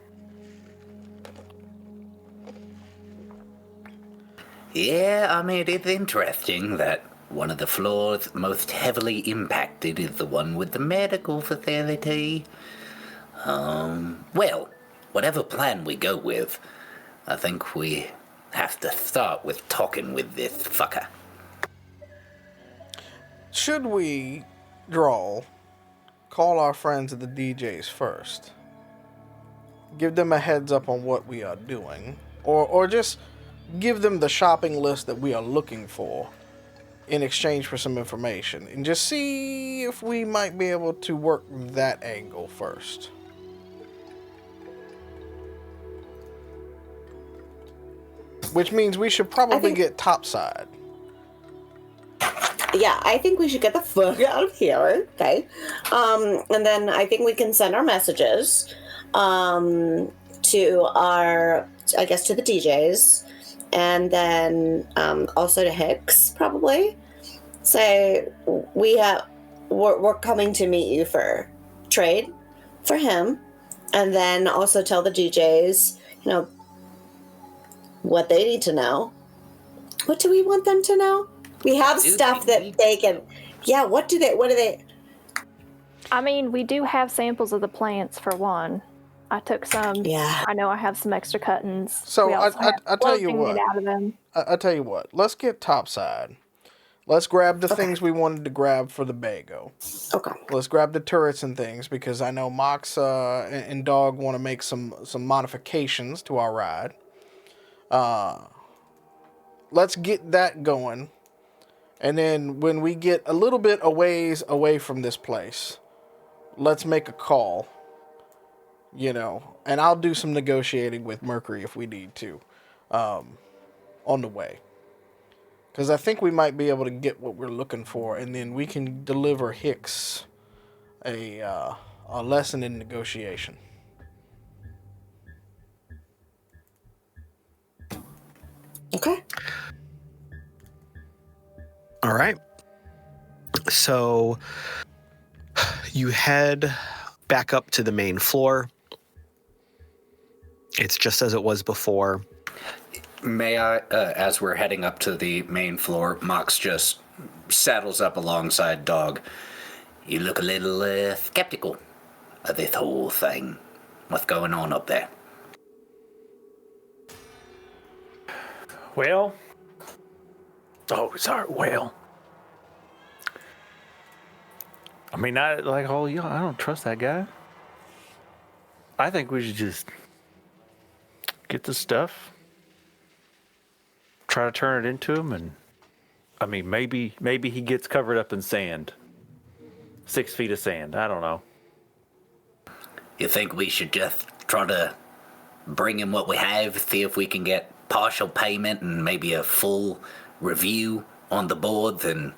I: Yeah, I mean, it's interesting that one of the floors most heavily impacted is the one with the medical facility. Well, whatever plan we go with, I think we have to start with talking with this fucker.
D: Should we, Drall, call our friends at the DJs first? Give them a heads up on what we are doing. Or just give them the shopping list that we are looking for in exchange for some information. And just see if we might be able to work that angle first. Which means we should probably get topside.
G: Yeah, I think we should get the fuck out of here, okay? And then I think we can send our messages to our, I guess, to the DJs, and then also to Hicks, probably. Say, we're coming to meet you for trade for him, and then also tell the DJs, what they need to know, What do we want them to know? We have stuff that they can... Yeah, what do they...
E: I mean, we do have samples of the plants, for one. I took some.
G: Yeah.
E: I know I have some extra cuttings.
D: So
E: We also have
D: I tell you
E: clothing
D: what.
E: made out of them.
D: I tell you what. Let's get topside. Let's grab the things we wanted to grab for the Bago.
G: Okay.
D: Let's grab the turrets and things because I know Mox and Dog want to make some modifications to our ride. Let's get that going. And then when we get a little bit a ways away from this place, let's make a call. And I'll do some negotiating with Mercury if we need to on the way. Because I think we might be able to get what we're looking for, and then we can deliver Hicks a lesson in negotiation.
G: Okay.
C: All right. So you head back up to the main floor. It's just as it was before.
H: May I, as we're heading up to the main floor, Mox just saddles up alongside Dog.
I: You look a little skeptical of this whole thing. What's going on up there?
F: Well. Oh, sorry. Well. I mean, I don't trust that guy. I think we should just get the stuff. Try to turn it into him, and I mean, maybe he gets covered up in sand. 6 feet of sand. I don't know.
I: You think we should just try to bring him what we have, see if we can get partial payment and maybe a full review on the boards and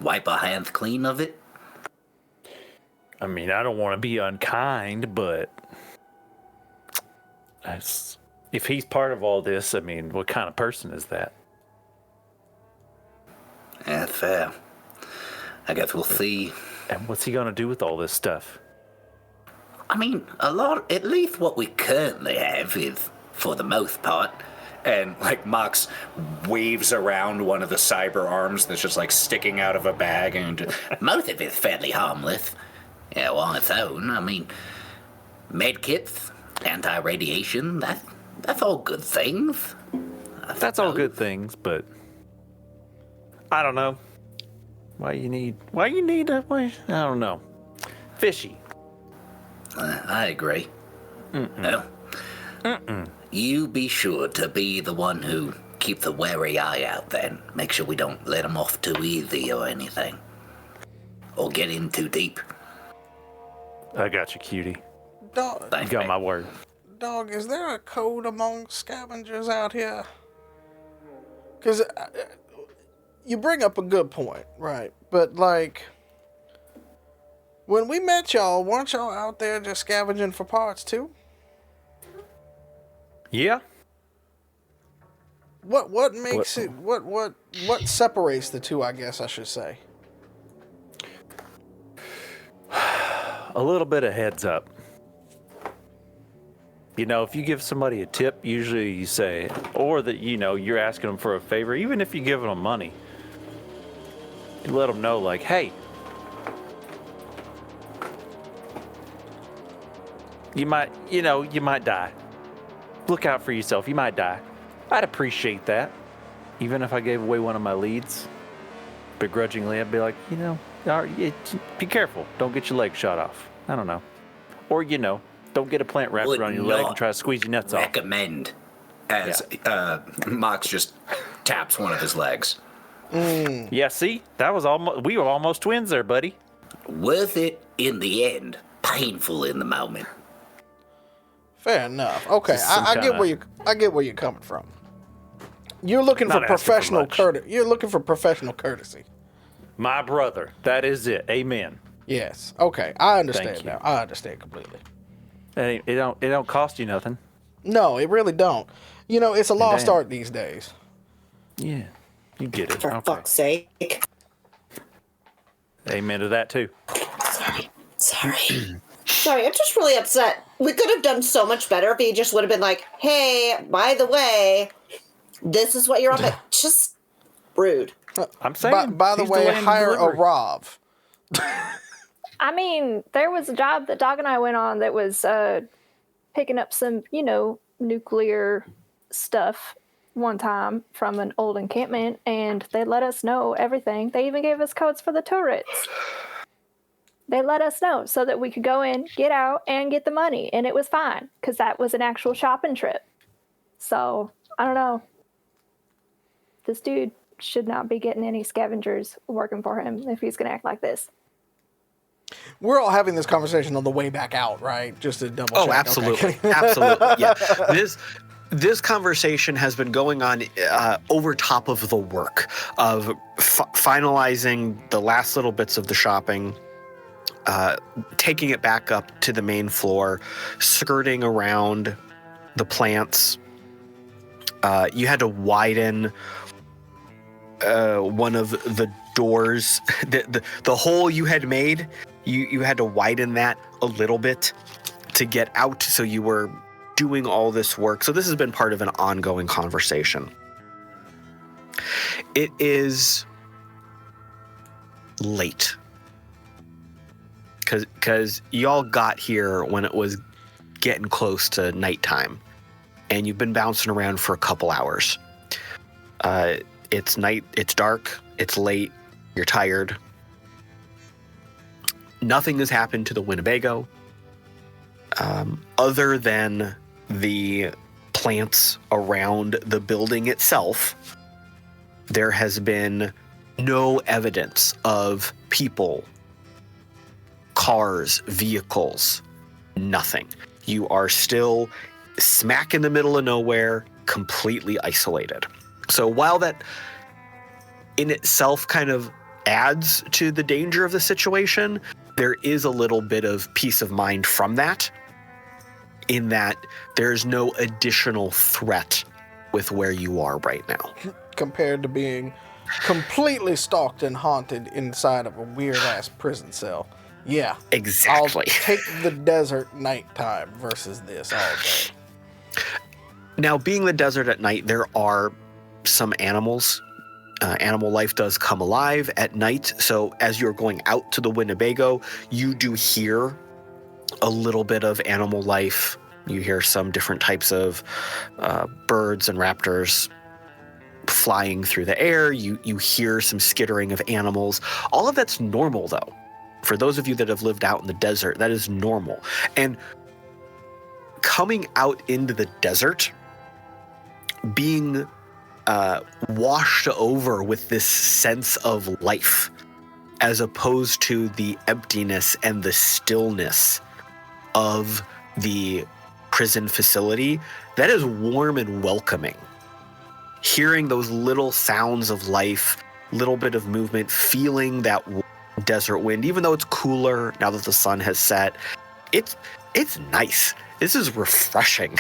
I: wipe our hands clean of it?
F: I mean, I don't want to be unkind, but if he's part of all this, I mean, what kind of person is that?
I: Yeah, fair. I guess we'll see.
F: And what's he going to do with all this stuff?
I: I mean, at least what we currently have is, for the most part.
H: And, Mox waves around one of the cyber arms that's just, sticking out of a bag. And
I: most of it's fairly harmless. Yeah, well, on its own. I mean, medkits, anti-radiation, that's all good things.
F: That's all good things, but I don't know. Why you need I don't know. Fishy.
I: I agree. No. You be sure to be the one who keeps a wary eye out then. Make sure we don't let him off too easy or anything. Or get in too deep.
F: I got you, cutie.
D: Dog,
F: You got my word.
D: Dog, is there a code among scavengers out here? Because you bring up a good point, right? But, when we met y'all, weren't y'all out there just scavenging for parts, too?
F: Yeah.
D: What makes it... What separates the two, I guess I should say?
F: A little bit of heads up. If you give somebody a tip, usually you say, or that, you're asking them for a favor, even if you're giving them money, you let them know, hey, you might die. Look out for yourself. You might die. I'd appreciate that. Even if I gave away one of my leads, begrudgingly, I'd be like, be careful. Don't get your leg shot off. I don't know. Or, don't get a plant wrapped around your leg and try to squeeze your nuts off.
I: Recommend.
H: as Mox just taps one of his legs.
F: Yeah, see? That was we were almost twins there, buddy.
I: Worth it in the end. Painful in the moment.
D: Fair enough. Okay, I get where you're coming from. You're looking for professional courtesy. You're looking for professional courtesy.
F: My brother. That is it. Amen.
D: Yes. Okay, I understand now. I understand completely.
F: It don't cost you nothing.
D: No, it really don't. You know, it's a lost art these days.
F: Yeah, you get it.
G: For fuck's sake.
F: Amen to that too.
G: Sorry, I'm just really upset. We could have done so much better if he just would have been like, hey, by the way, This is what you're on. Just rude.
F: I'm saying.
D: By the
F: he's
D: way,
F: delaying the
D: hire a
F: delivery.
D: Rov.
E: I mean, there was a job that Dog and I went on that was picking up some, nuclear stuff one time from an old encampment, and they let us know everything. They even gave us codes for the turrets. They let us know so that we could go in, get out, and get the money, and it was fine because that was an actual shopping trip. So, I don't know. This dude should not be getting any scavengers working for him if he's going to act like this.
D: We're all having this conversation on the way back out, right? Just to double check.
C: Oh, absolutely.
D: Okay.
C: Absolutely. Yeah. This conversation has been going on over top of the work of finalizing the last little bits of the shopping, taking it back up to the main floor, skirting around the plants. You had to widen one of the doors. The hole you had made, you had to widen that a little bit to get out, so you were doing all this work. So this has been part of an ongoing conversation. It is late because y'all got here when it was getting close to nighttime, and you've been bouncing around for a couple hours. It's night, it's dark, it's late, you're tired. Nothing has happened to the Winnebago other than the plants around the building itself. There has been no evidence of people, cars, vehicles, nothing. You are still smack in the middle of nowhere, completely isolated. So while that in itself kind of adds to the danger of the situation, there is a little bit of peace of mind from that, in that there's no additional threat with where you are right now.
D: Compared to being completely stalked and haunted inside of a weird-ass prison cell. Yeah.
C: Exactly.
D: I'll take the desert nighttime versus this all day.
C: Now, being the desert at night, there are some animals. Animal life does come alive at night. So as you're going out to the Winnebago, you do hear a little bit of animal life. You hear some different types of birds and raptors flying through the air. You hear some skittering of animals. All of that's normal, though. For those of you that have lived out in the desert, that is normal. And coming out into the desert, being washed over with this sense of life, as opposed to the emptiness and the stillness of the prison facility, that is warm and welcoming. Hearing those little sounds of life, little bit of movement, feeling that desert wind, even though it's cooler now that the sun has set, it's nice. This is refreshing.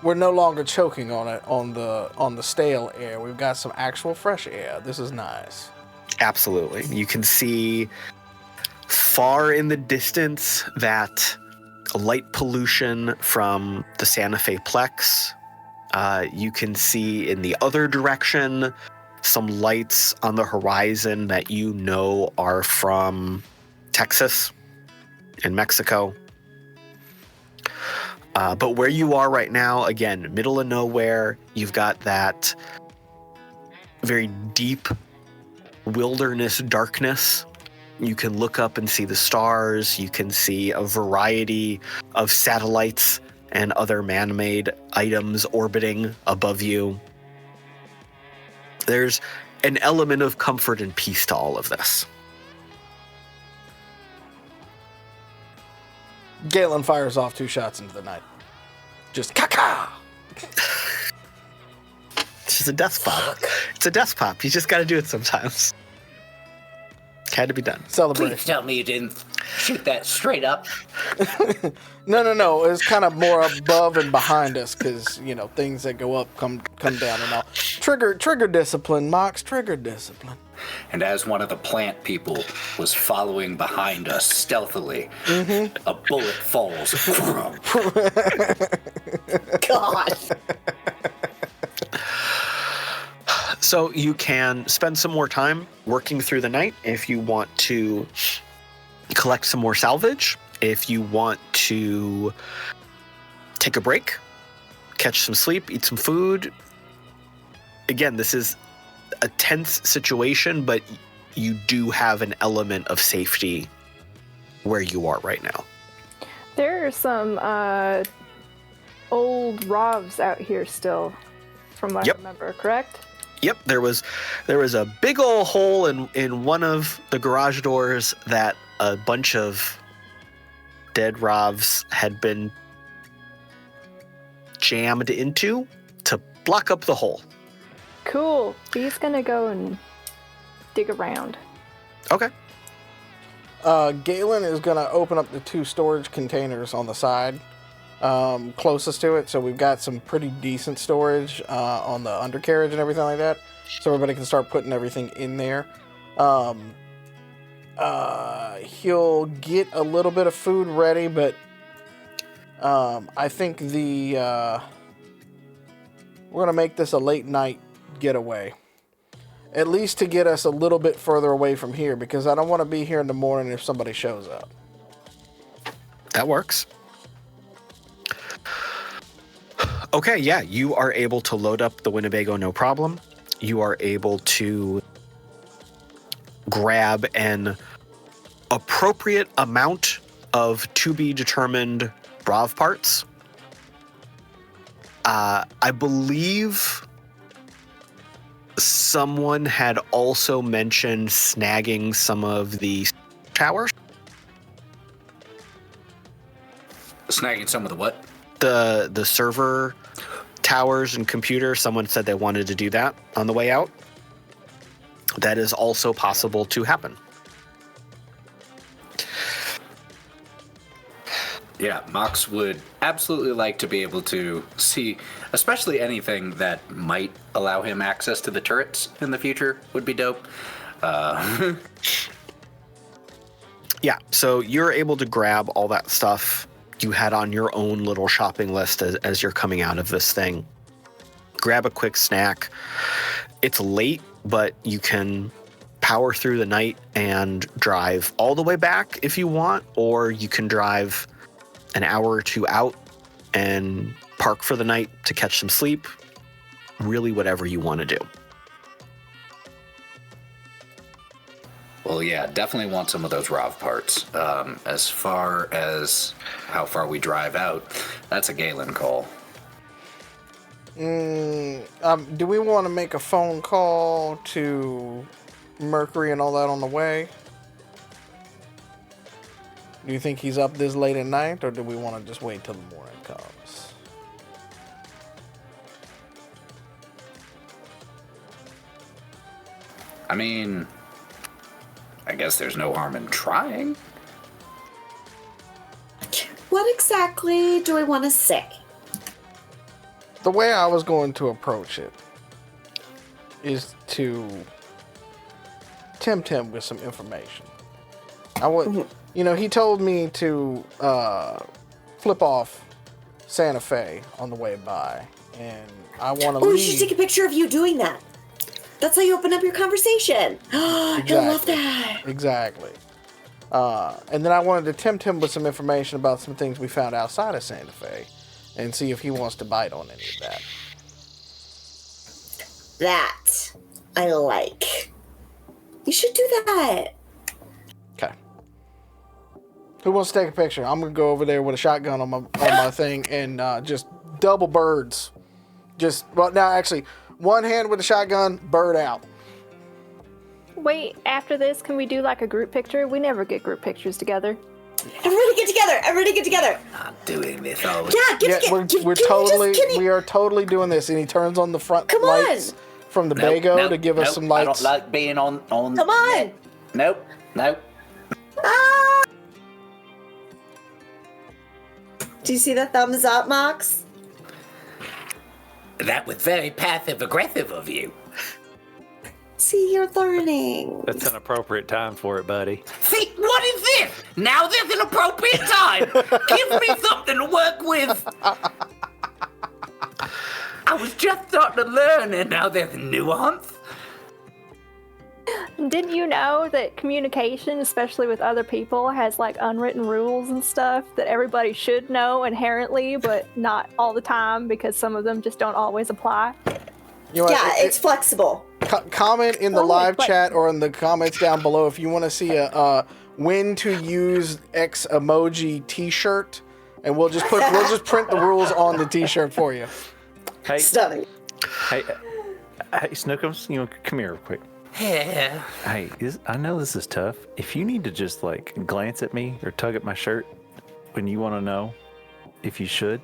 D: We're no longer choking on it on the stale air. We've got some actual fresh air. This is nice.
C: Absolutely. You can see far in the distance that light pollution from the Santa Fe Plex. You can see in the other direction some lights on the horizon that you know are from Texas and Mexico. But where you are right now, again, middle of nowhere, you've got that very deep wilderness darkness. You can look up and see the stars. You can see a variety of satellites and other man-made items orbiting above you. There's an element of comfort and peace to all of this.
D: Galen fires off 2 shots into the night. Just caca!
C: It's just a death pop. It's a death pop. You just got to do it sometimes. Had to be done.
D: Celebrate.
I: Please tell me you didn't shoot that straight up.
D: No. It's kind of more above and behind us because, things that go up come down and all. Trigger discipline, Mox. Trigger discipline.
H: And as one of the plant people was following behind us stealthily, a bullet falls.
G: God.
C: So you can spend some more time working through the night if you want to collect some more salvage, if you want to take a break, catch some sleep, eat some food. Again, this is a tense situation, but you do have an element of safety where you are right now.
E: There are some old rovs out here still, from what I remember, correct?
C: Yep, there was a big old hole in one of the garage doors that a bunch of dead rovs had been jammed into to block up the hole.
E: Cool. He's gonna go and dig around.
C: Okay.
D: Galen is going to open up the 2 storage containers on the side closest to it. So we've got some pretty decent storage on the undercarriage and everything like that. So everybody can start putting everything in there. He'll get a little bit of food ready, but I think we're going to make this a late night getaway. At least to get us a little bit further away from here, because I don't want to be here in the morning if somebody shows up.
C: That works. Okay, yeah, you are able to load up the Winnebago no problem. You are able to grab an appropriate amount of to-be-determined ROV parts. I believe someone had also mentioned snagging some of the towers.
H: Snagging some of the what?
C: The server towers and computers. Someone said they wanted to do that on the way out. That is also possible to happen.
H: Yeah, Mox would absolutely like to be able to see, especially anything that might allow him access to the turrets in the future would be dope.
C: Yeah, so you're able to grab all that stuff you had on your own little shopping list as you're coming out of this thing. Grab a quick snack. It's late, but you can power through the night and drive all the way back if you want, or you can drive an hour or 2 out and park for the night to catch some sleep. Really, whatever you want to do.
H: Well, yeah, definitely want some of those ROV parts. As far as how far we drive out, that's a Galen call.
D: Do we want to make a phone call to Mercury and all that on the way? Do you think he's up this late at night, or do we want to just wait till the morning comes?
H: I mean, I guess there's no harm in trying.
G: What exactly do I want to say?
D: The way I was going to approach it is to tempt him with some information. I would, he told me to flip off Santa Fe on the way by, and I want to leave.
G: We should take a picture of you doing that. That's how you open up your conversation. He'll love that.
D: Exactly. And then I wanted to tempt him with some information about some things we found outside of Santa Fe, and see if he wants to bite on any of that.
G: That I like. You should do that.
D: Okay. Who wants to take a picture? I'm gonna go over there with a shotgun on my thing and just double birds. Actually, one hand with the shotgun, bird out.
E: Wait, after this, can we do like a group picture? We never get group pictures together.
G: Everybody get together.
I: I'm doing this all.
D: We are totally doing this. And he turns on the front lights from the Bago to give us some lights.
I: I don't like being on.
G: Come on.
I: Nope.
G: Ah! Do you see the thumbs up, Mox?
I: That was very passive aggressive of you.
G: See, you're learning.
F: That's an appropriate time for it, buddy.
I: See, what is this? Now there's an appropriate time. Give me something to work with. I was just starting to learn, and now there's nuance.
E: Didn't you know that communication, especially with other people, has like unwritten rules and stuff that everybody should know inherently, but not all the time because some of them just don't always apply?
D: You know,
G: Yeah, it's flexible.
D: Comment in the
E: Totally
D: live
E: flex-
D: chat or in the comments down below if you want to see a when to use X emoji T-shirt, and we'll just print the rules on the T-shirt for you.
F: Hey,
G: Stunning.
F: hey, Snookums, you know, come here real quick.
I: Yeah.
F: Hey, I know this is tough. If you need to just like glance at me or tug at my shirt when you want to know if you should.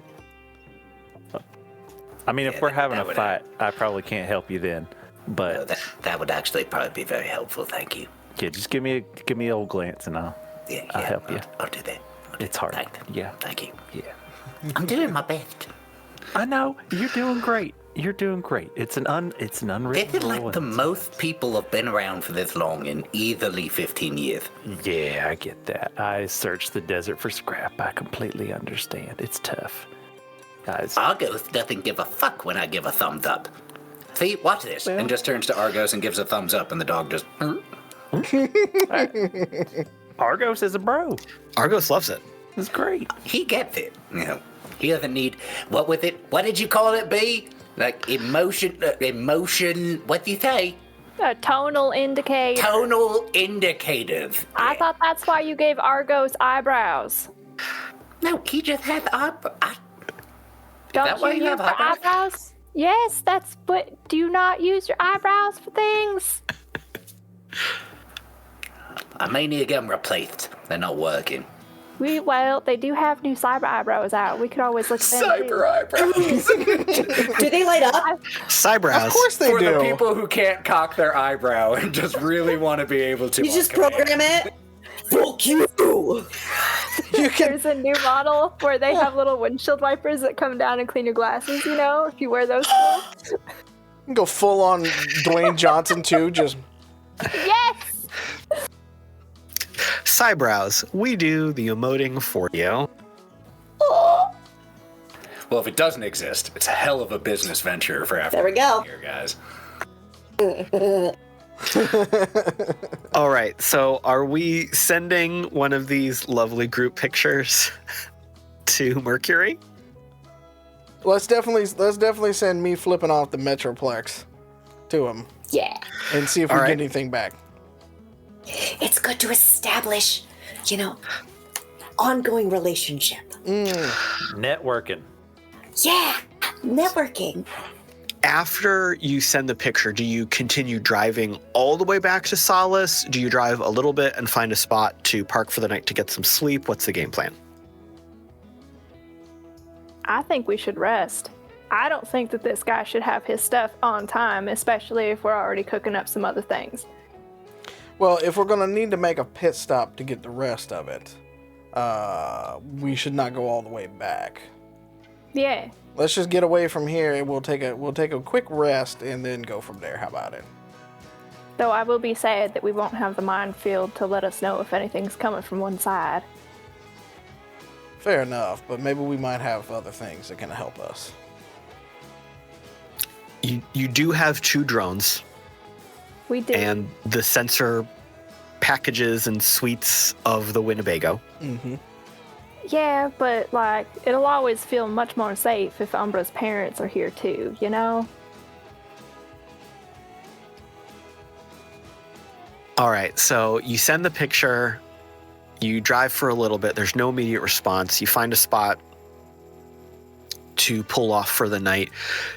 F: I mean, if we're having a fight, I probably can't help you then. But
I: That would actually probably be very helpful, thank you.
F: yeah, just give me an old glance and I'll help you.
I: I'll do that.
F: It's hard. Yeah.
I: Thank you.
F: Yeah.
I: I'm doing my best.
F: I know you're doing great. You're doing great. It's an unwritten
I: This is
F: rule.
I: like the most people have been around for this long in easily 15 years.
F: Yeah, I get that. I searched the desert for scrap. I completely understand. It's tough. Guys.
I: Argos doesn't give a fuck when I give a thumbs up. See, watch this.
H: And just turns to Argos and gives a thumbs up, and the dog just.
F: Argos is a bro.
C: Argos loves it.
F: It's great.
I: He gets it. You know, he doesn't need. What with it? What did you call it, B? Like emotion. What do you say?
E: A tonal indicator.
I: Tonal indicators.
E: I thought that's why you gave Argos eyebrows.
I: No, he just has
E: Don't
I: that why
E: you
I: you
E: use
I: have
E: your
I: eyebrows?
E: eyebrows? Yes, that's what. Do you not use your eyebrows for things?
I: I may need to get them replaced. They're not working.
E: Well, they do have new cyber eyebrows out. We could always look at them. too.
H: eyebrows.
G: Do they light up?
C: Cybrows.
D: Of course they
H: For
D: do.
H: the people who can't cock their eyebrow and just really want to be able to.
G: You just
H: on command.
G: program it? Fuck you!
D: You can
E: There's a new model where they have little windshield wipers that come down and clean your glasses, you know, if you wear those.
D: go full on Dwayne Johnson too. Just
E: Yes!
C: Cybrows. We do the emoting for you.
H: Well, if it doesn't exist, it's a hell of a business venture for after
G: There we go.
H: here, guys.
C: All right. So, are we sending one of these lovely group pictures to Mercury?
D: let's definitely send me flipping off the Metroplex to him
G: Yeah.
D: and see if we
C: All
D: get
C: right.
D: anything back.
G: It's good to establish, ongoing relationship.
F: Networking.
G: Yeah. Networking.
C: After you send the picture, do you continue driving all the way back to Solace? Do you drive a little bit and find a spot to park for the night to get some sleep? What's the game plan?
E: I think we should rest. I don't think that this guy should have his stuff on time, especially if we're already cooking up some other things.
D: Well, if we're gonna need to make a pit stop to get the rest of it, we should not go all the way back.
E: Yeah.
D: Let's just get away from here and we'll take a quick rest and then go from there. How about it?
E: Though I will be sad that we won't have the minefield to let us know if anything's coming from one side.
D: Fair enough, but maybe we might have other things that can help us.
C: You do have 2 drones
E: We do.
C: and the sensor packages and suites of the Winnebago.
D: Mm-hmm.
E: Yeah, but it'll always feel much more safe if Umbra's parents are here too, you know?
C: All right, so you send the picture, you drive for a little bit, there's no immediate response, you find a spot to pull off for the night.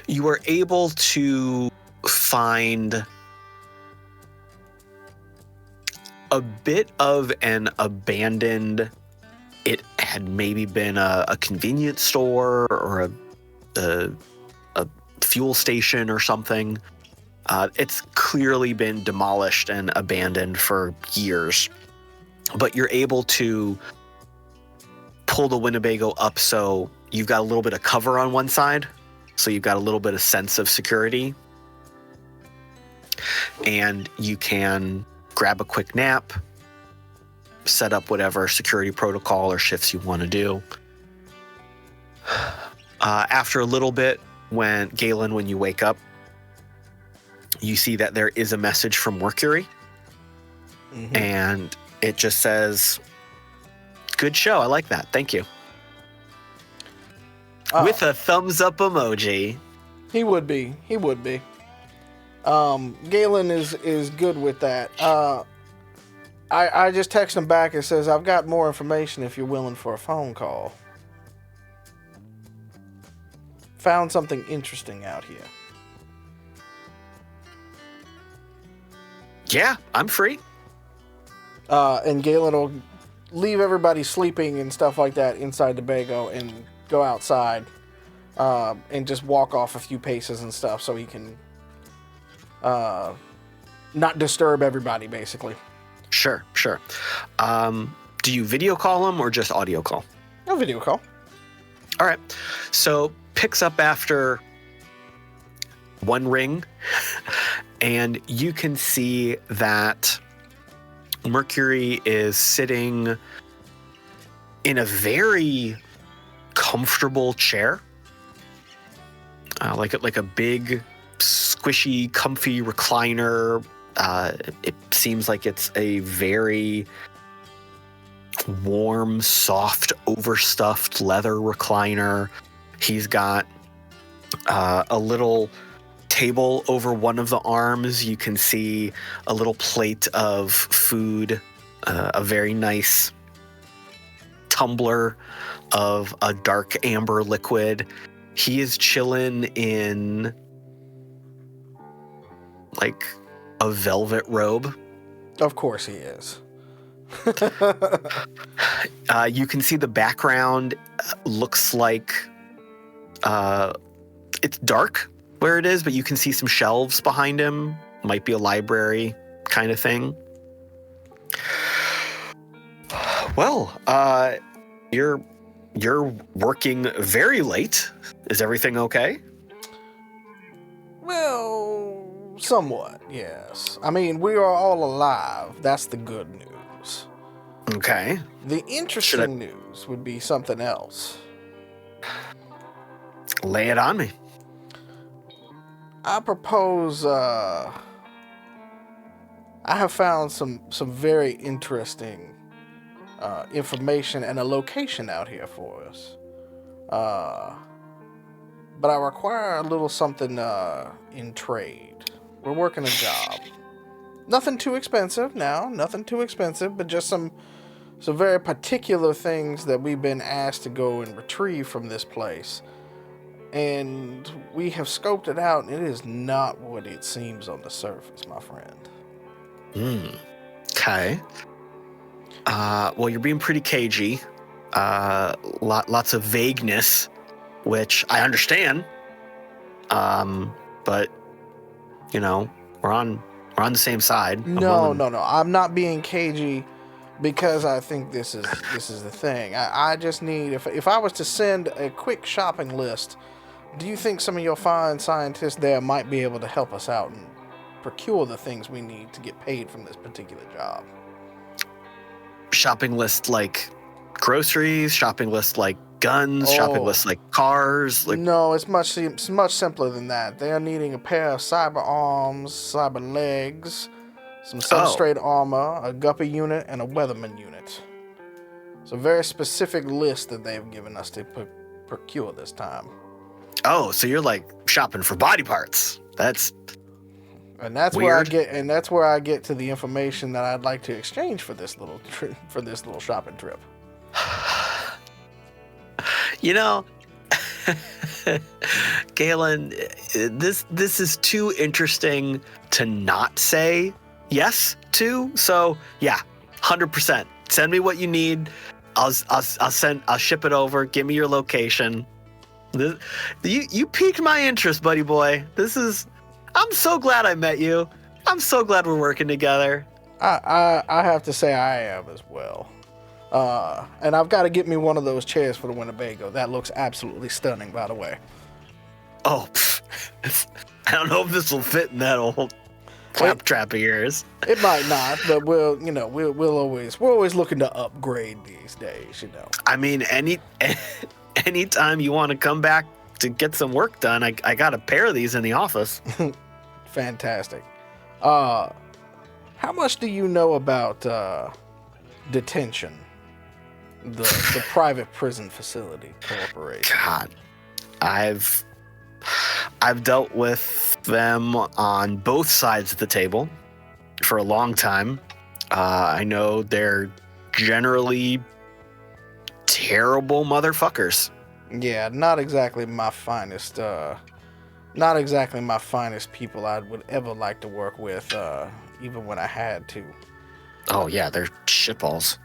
C: You are able to find a bit of an abandoned, it had maybe been a convenience store or a fuel station or something. It's clearly been demolished and abandoned for years, but you're able to pull the Winnebago up so you've got a little bit of cover on one side, so you've got a little bit of sense of security, and you can grab a quick nap, set up whatever security protocol or shifts you want to do. After a little bit, Galen, when you wake up, you see that there is a message from Mercury, and it just says, "Good show. I like that. Thank you." With a thumbs up emoji.
D: He would be. Galen is good with that. I just text him back and says, "I've got more information if you're willing for a phone call. Found something interesting out here."
C: Yeah, I'm free.
D: And Galen will leave everybody sleeping and stuff like that inside the Bago and go outside and just walk off a few paces and stuff so he can not disturb everybody, basically.
C: Sure. Do you video call him or just audio call?
D: A video call.
C: All right. So picks up after one ring, and you can see that Mercury is sitting in a very comfortable chair, like a big, squishy, comfy recliner. It seems like it's a very warm, soft, overstuffed leather recliner. He's got a little table over one of the arms. You can see a little plate of food, a very nice tumbler of a dark amber liquid. He is chilling in like a velvet robe.
D: Of course he is.
C: You can see the background looks like it's dark where it is, but you can see some shelves behind him. Might be a library kind of thing. Well, you're working very late. Is everything okay?
D: Well, somewhat, yes. I mean, we are all alive. That's the good news.
C: Okay.
D: The interesting news would be something else.
C: Lay it on me.
D: I propose, I have found some very interesting information and a location out here for us. But I require a little something in trade. We're working a job. Nothing too expensive now, but just some very particular things that we've been asked to go and retrieve from this place. And we have scoped it out, and it is not what it seems on the surface, my friend.
C: Okay. Well, you're being pretty cagey. Lots of vagueness, which I understand. But you know, we're on the same side.
D: No. I'm not being cagey because I think this is the thing. I just need, if I was to send a quick shopping list, do you think some of your fine scientists there might be able to help us out and procure the things we need to get paid from this particular job?
C: Shopping list like groceries, shopping list like guns, shopping list like cars. Like
D: no, it's much simpler than that. They are needing a pair of cyber arms, cyber legs, some substrate armor, a guppy unit, and a weatherman unit. It's a very specific list that they've given us to procure this time.
C: Oh, so you're like shopping for body parts. That's
D: weird. where I get to the information that I'd like to exchange for this little shopping trip.
C: You know, Galen, this is too interesting to not say yes to. So yeah, 100%. Send me what you need. I'll ship it over. Give me your location. You piqued my interest, buddy boy. I'm so glad I met you. I'm so glad we're working together.
D: I have to say I am as well. And I've got to get me one of those chairs for the Winnebago. That looks absolutely stunning, by the way.
C: Oh, I don't know if this will fit in that old claptrap of yours.
D: It might not, but we're always looking to upgrade these days, you know.
C: I mean, anytime you want to come back to get some work done. I got a pair of these in the office.
D: Fantastic. How much do you know about detention? The private prison facility corporation.
C: God, I've dealt with them on both sides of the table for a long time. I know they're generally terrible motherfuckers.
D: Yeah, not exactly my finest. Not exactly my finest people I would ever like to work with, even when I had to.
C: Oh yeah, they're shitballs.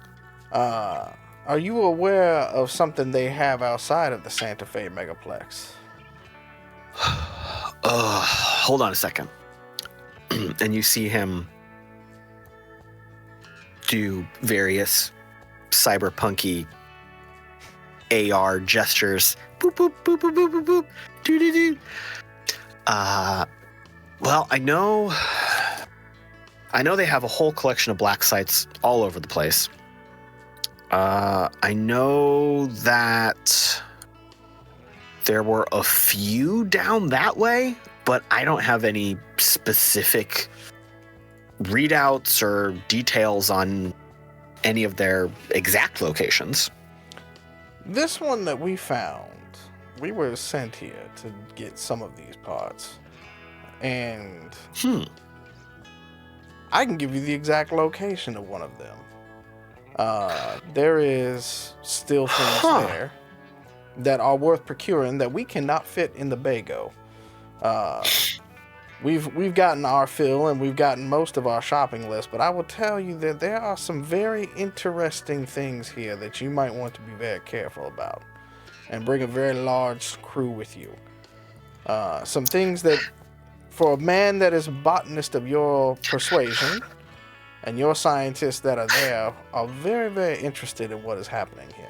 D: Are you aware of something they have outside of the Santa Fe Megaplex?
C: Hold on a second. And you see him do various cyberpunky AR gestures. Boop, boop, boop, boop, boop, boop, boop. Doo, doo, doo. Well, I know they have a whole collection of black sites all over the place. I know that there were a few down that way, but I don't have any specific readouts or details on any of their exact locations.
D: This one that we found, we were sent here to get some of these parts. And I can give you the exact location of one of them. There is still things there that are worth procuring that we cannot fit in the Bago. We've gotten our fill and we've gotten most of our shopping list, but I will tell you that there are some very interesting things here that you might want to be very careful about and bring a very large crew with you. Some things that, for a man that is a botanist of your persuasion and your scientists that are there, are very, very interested in what is happening here.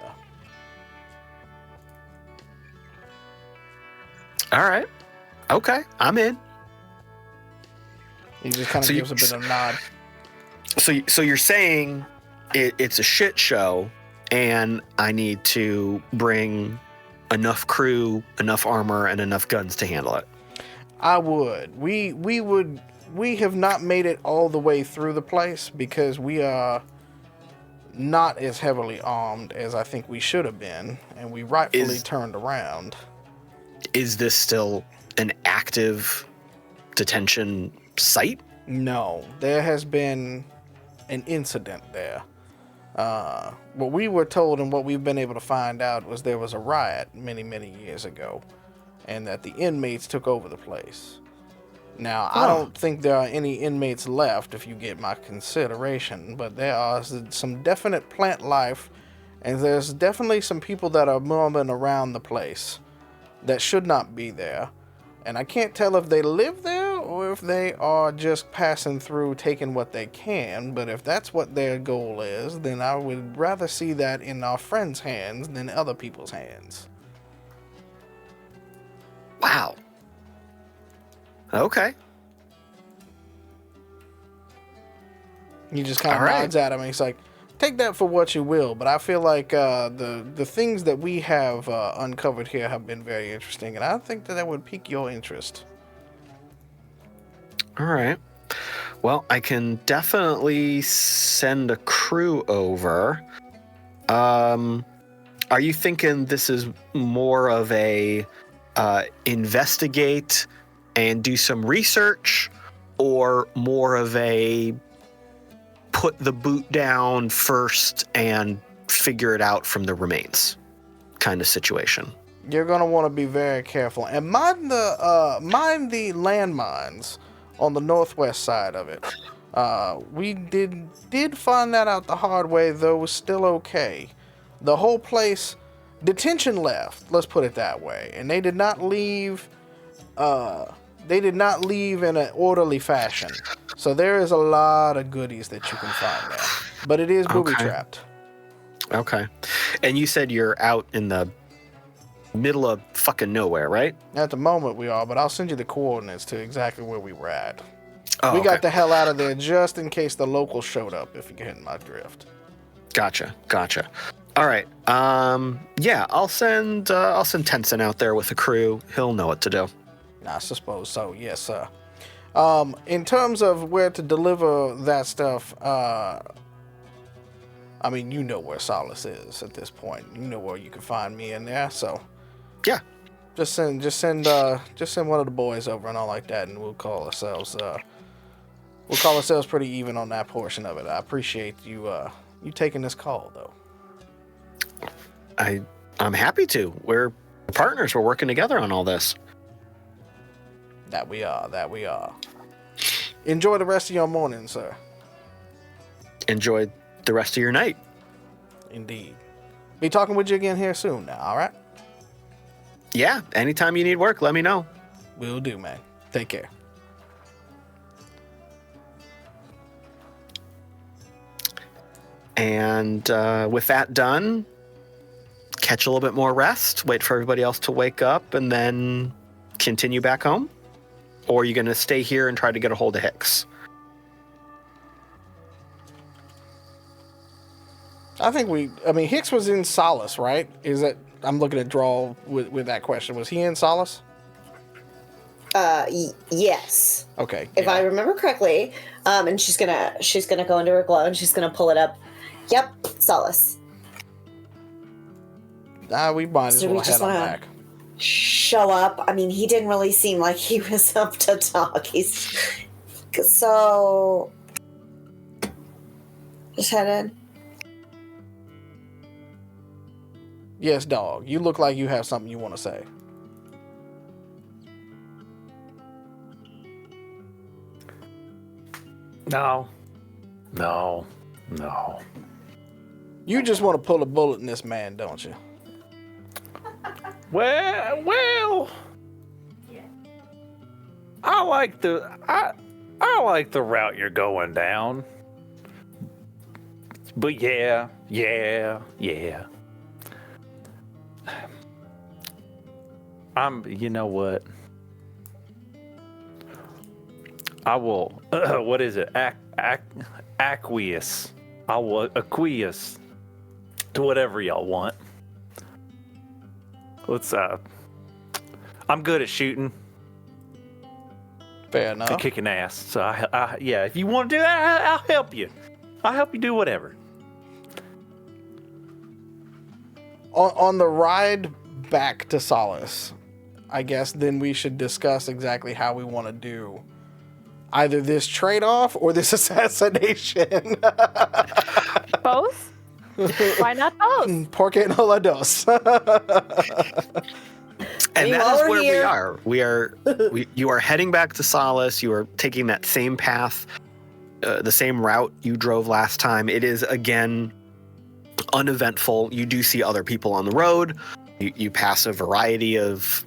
C: All right. Okay, I'm in.
D: He just kind of gives a bit of a nod.
C: So you're saying it's a shit show, and I need to bring enough crew, enough armor, and enough guns to handle it.
D: I would. We have not made it all the way through the place because we are not as heavily armed as I think we should have been, and we rightfully turned around.
C: Is this still an active detention site?
D: No, there has been an incident there. What we were told and what we've been able to find out was there was a riot many, many years ago, and that the inmates took over the place. Now, I don't think there are any inmates left, if you get my consideration, but there are some definite plant life, and there's definitely some people that are moving around the place that should not be there. And I can't tell if they live there or if they are just passing through, taking what they can, but if that's what their goal is, then I would rather see that in our friends' hands than other people's hands.
C: Wow. Okay.
D: He just kind of nods at him and he's like, take that for what you will, but I feel like the things that we have uncovered here have been very interesting, and I think that would pique your interest.
C: All right. Well, I can definitely send a crew over. Are you thinking this is more of a investigate and do some research, or more of a put the boot down first and figure it out from the remains kind of situation?
D: You're going to want to be very careful. And mind the landmines on the northwest side of it. We did find that out the hard way, though it was still okay. The whole place, detention left, let's put it that way. And they did not leave in an orderly fashion. So there is a lot of goodies that you can find there. But it is booby-trapped.
C: Okay. And you said you're out in the middle of fucking nowhere, right?
D: At the moment we are, but I'll send you the coordinates to exactly where we were at.
C: Oh,
D: we got the hell out of there just in case the locals showed up, if you get my drift.
C: Gotcha. All right. Yeah, I'll send Tenson out there with the crew. He'll know what to do.
D: I suppose so. Yes, sir. In terms of where to deliver that stuff, I mean, you know where Solace is at this point. You know where you can find me in there. So
C: Yeah.
D: just send one of the boys over and all like that, and we'll call ourselves pretty even on that portion of it. I appreciate you taking this call though.
C: I'm happy to. We're partners. We're working together on all this.
D: That we are. Enjoy the rest of your morning, sir.
C: Enjoy the rest of your night.
D: Indeed. Be talking with you again here soon now, all right?
C: Yeah, anytime you need work, let me know.
D: Will do, man. Take care.
C: And with that done, catch a little bit more rest, wait for everybody else to wake up, and then continue back home? Or are you going to stay here and try to get a hold of Hicks?
D: Hicks was in Solace, right? I'm looking at Drall with that question. Was he in Solace?
G: Yes.
D: Okay.
G: If I remember correctly, and she's gonna go into her glow and she's gonna pull it up. Yep, Solace.
D: We might as well head on back.
G: Show up. I mean, he didn't really seem like he was up to talk. So just head in.
D: Yes, dog. You look like you have something you want to say.
F: No.
D: You just want to pull a bullet in this man, don't you?
F: Well. I like the route you're going down. But yeah. You know what? I will, what is it? Acquiesce. I will acquiesce to whatever y'all want. I'm good at shooting
D: Fair enough.
F: and kicking ass. So yeah, if you want to do that, I'll help you. I'll help you do whatever.
D: On the ride back to Solace, I guess then we should discuss exactly how we want to do either this trade-off or this assassination.
E: Both? Why not both?
D: Porque no la dos.
C: And that is where we are. You are heading back to Solace. You are taking that same path, the same route you drove last time. It is, again, uneventful. You do see other people on the road. You pass a variety of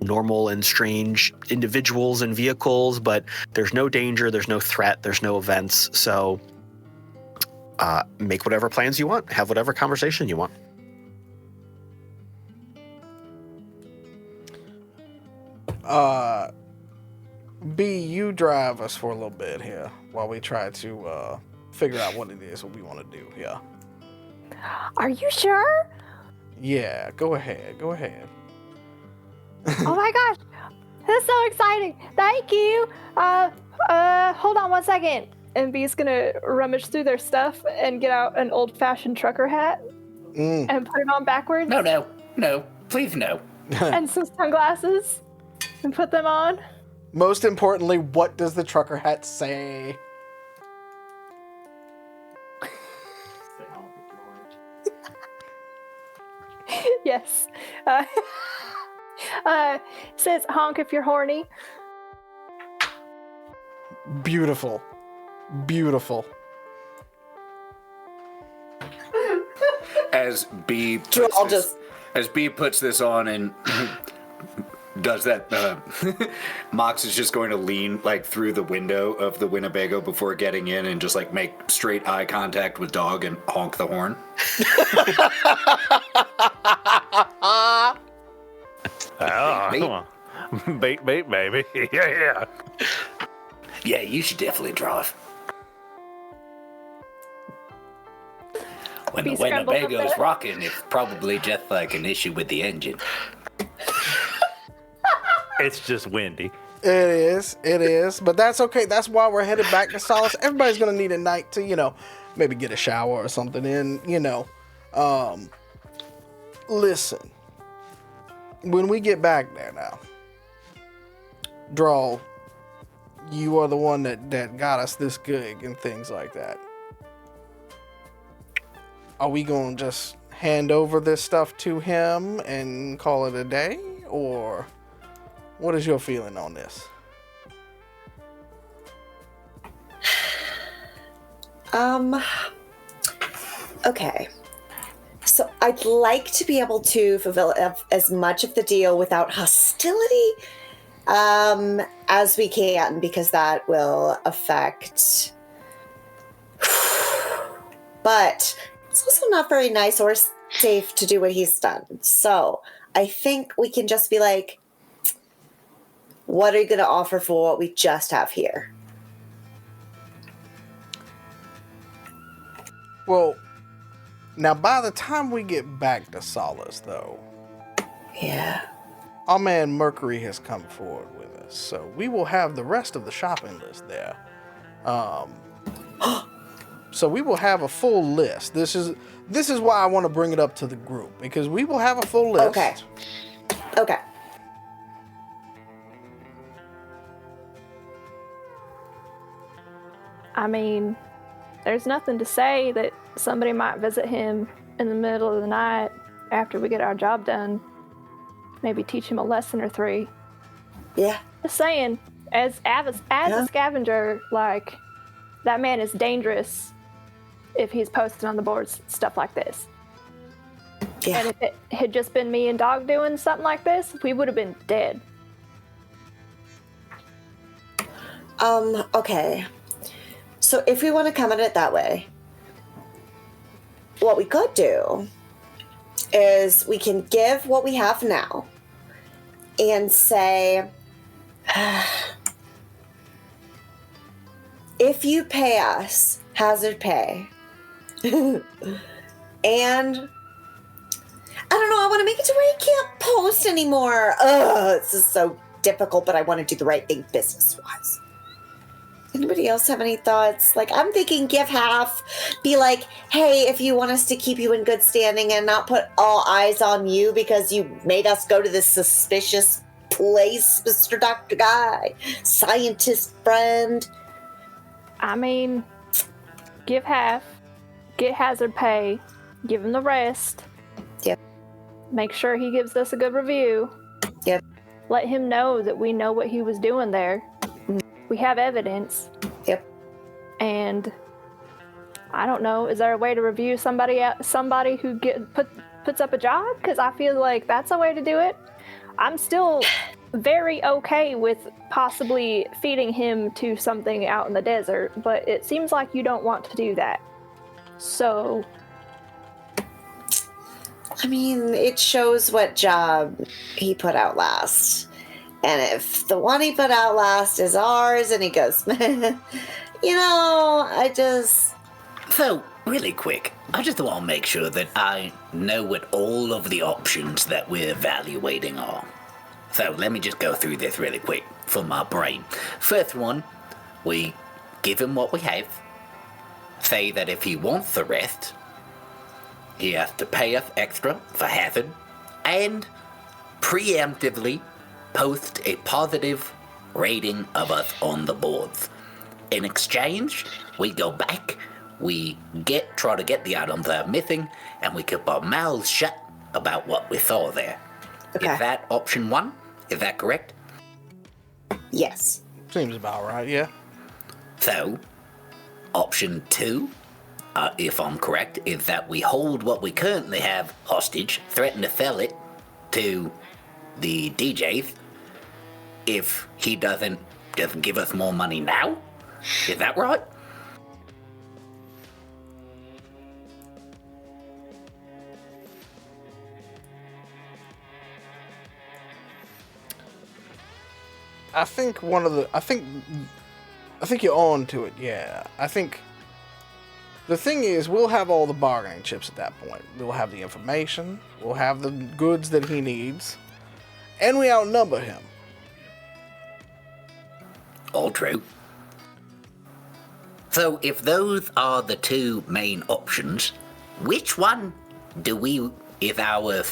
C: normal and strange individuals and vehicles, but there's no danger, there's no threat, there's no events. So make whatever plans you want, have whatever conversation you want.
D: B, you drive us for a little bit here while we try to figure out what it is what we want to do here.
E: Are you sure?
D: Yeah, go ahead.
E: Oh my gosh, that's so exciting! Thank you. Hold on 1 second. And B's gonna rummage through their stuff and get out an old-fashioned trucker hat and put it on backwards.
I: No, please no.
E: And some sunglasses and put them on.
D: Most importantly, what does the trucker hat say?
E: Yes. Says honk if you're horny.
D: Beautiful.
H: As B puts this on and does that, Mox is just going to lean like through the window of the Winnebago before getting in and just like make straight eye contact with Dog and honk the horn.
F: Oh, come on. Bait, baby. Yeah.
I: Yeah, you should definitely drive. When
E: be
I: the
E: scrambled up
I: Winnebago's
E: there.
I: rocking, it's probably just like an issue with the engine.
F: It's just windy.
D: It is. But that's okay. That's why we're headed back to Solace. Everybody's going to need a night to, maybe get a shower or something in, Listen. When we get back there now, Drall, you are the one that got us this gig and things like that. Are we going to just hand over this stuff to him and call it a day? Or what is your feeling on this?
G: Okay. So I'd like to be able to fulfill as much of the deal without hostility as we can, because that will affect. But it's also not very nice or safe to do what he's done. So I think we can just be like, what are you going to offer for what we just have here?
D: Well, now by the time we get back to Solace, though,
G: Yeah.
D: our man Mercury has come forward with us, so we will have the rest of the shopping list there. So we will have a full list. This is why I want to bring it up to the group, because we will have a full list.
G: Okay.
E: I mean, there's nothing to say that somebody might visit him in the middle of the night after we get our job done. Maybe teach him a lesson or three.
G: Yeah.
E: Just saying, as a scavenger, like, that man is dangerous if he's posting on the boards stuff like this.
G: Yeah.
E: And if it had just been me and Dog doing something like this, we would have been dead.
G: Okay. So if we want to come at it that way, what we could do is we can give what we have now and say, if you pay us hazard pay, and I don't know, I want to make it to where you can't post anymore. Ugh, this is so difficult, but I want to do the right thing business-wise. Anybody else have any thoughts? Like, I'm thinking give half, be like, hey, if you want us to keep you in good standing and not put all eyes on you because you made us go to this suspicious place, Mr. Dr. Guy, scientist friend.
E: I mean, give half, get hazard pay, give him the rest.
G: Yep.
E: Make sure he gives us a good review.
G: Yep.
E: Let him know that we know what he was doing there. We have evidence.
G: Yep.
E: And I don't know, is there a way to review somebody who puts up a job? Because I feel like that's a way to do it. I'm still very okay with possibly feeding him to something out in the desert, but it seems like you don't want to do that. So,
G: I mean, it shows what job he put out last. And if the one he put out last is ours and he goes, I just...
I: So, really quick, I just want to make sure that I know what all of the options that we're evaluating are. So, let me just go through this really quick for my brain. First one, we give him what we have. Say that if he wants the rest, he has to pay us extra for hazard, and preemptively post a positive rating of us on the boards. In exchange, we go back, we try to get the items that are missing, and we keep our mouths shut about what we saw there.
G: Okay.
I: Is that option one? Is that correct?
G: Yes.
D: Seems about right, yeah.
I: So, option two, if I'm correct, is that we hold what we currently have hostage, threaten to sell it to the DJs if he doesn't give us more money now. Is that right?
D: I think I think you're on to it, yeah. I think The thing is, we'll have all the bargaining chips at that point. We'll have the information, we'll have the goods that he needs, and we outnumber him.
I: All true. So if those are the two main options, which one is our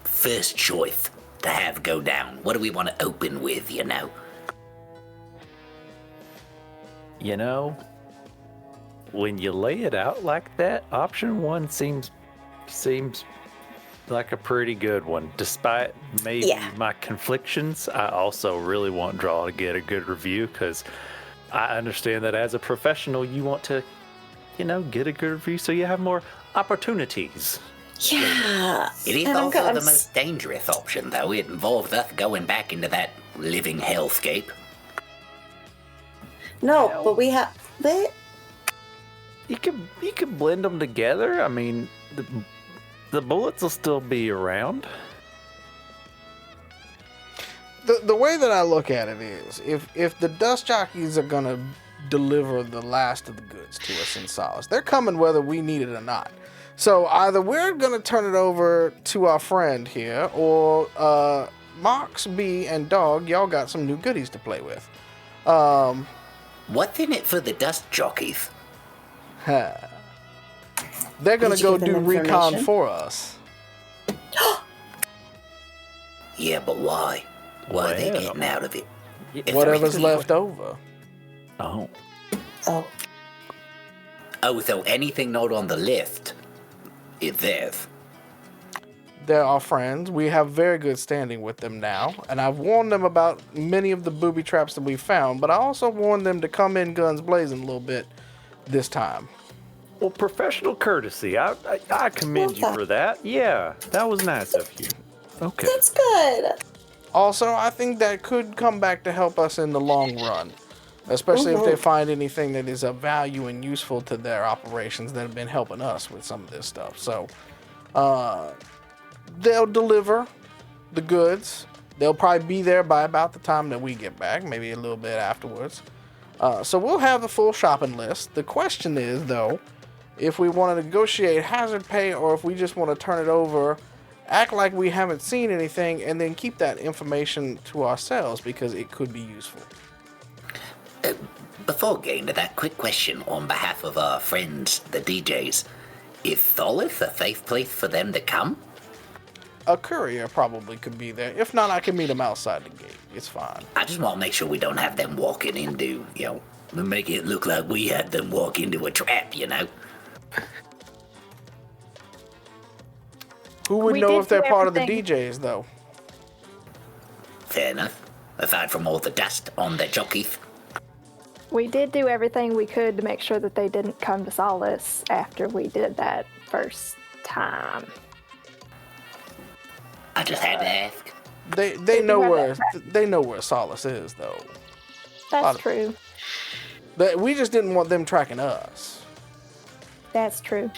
I: first choice to have go down? What do we want to open with, you know?
F: You know, when you lay it out like that, option one seems like a pretty good one. Despite maybe my conflictions, I also really want Drall to get a good review because I understand that as a professional, you want to, get a good review so you have more opportunities.
G: Yeah.
I: It is also the most dangerous option, though. It involves us going back into that living hellscape.
G: No, but we have...
F: You can blend them together. I mean, the bullets will still be around.
D: The way that I look at it is, if the dust jockeys are gonna deliver the last of the goods to us in Solace, they're coming whether we need it or not. So either we're gonna turn it over to our friend here, or Mox, B, and Dog, y'all got some new goodies to play with.
I: What's in it for the dust jockeys?
D: They're gonna go do recon for us.
I: Yeah, but why? Why are they getting out of it?
D: Whatever's left over.
F: Oh.
G: Oh,
I: so anything not on the list is theirs.
D: They're our friends. We have very good standing with them now, and I've warned them about many of the booby traps that we found, but I also warned them to come in guns blazing a little bit this time.
F: Well, professional courtesy. I commend you for that. Yeah, that was nice of you. Okay.
G: that's good.
D: Also, I think that could come back to help us in the long run, especially if they find anything that is of value and useful to their operations that have been helping us with some of this stuff. So, they'll deliver the goods. They'll probably be there by about the time that we get back, maybe a little bit afterwards. So we'll have the full shopping list. The question is, though, if we want to negotiate hazard pay or if we just want to turn it over, act like we haven't seen anything, and then keep that information to ourselves because it could be useful.
I: Before getting to that, quick question on behalf of our friends, the DJs. Is Solace a safe place for them to come?
D: A courier probably could be there. If not, I can meet them outside the gate. It's fine.
I: I just want to make sure we don't have them walking into, make it look like we had them walk into a trap,
D: Who would
E: We
D: know
E: did
D: if they're
E: do
D: part of the
E: everything.
D: DJs, though?
I: Fair enough. Aside from all the dust on the jockeys.
E: We did do everything we could to make sure that they didn't come to Solace after we did that first time.
I: I just had to ask.
D: They
E: do
D: know
E: have
D: where
E: that
D: they know where Solace is, though.
E: That's true.
D: We just didn't want them tracking us.
E: That's true.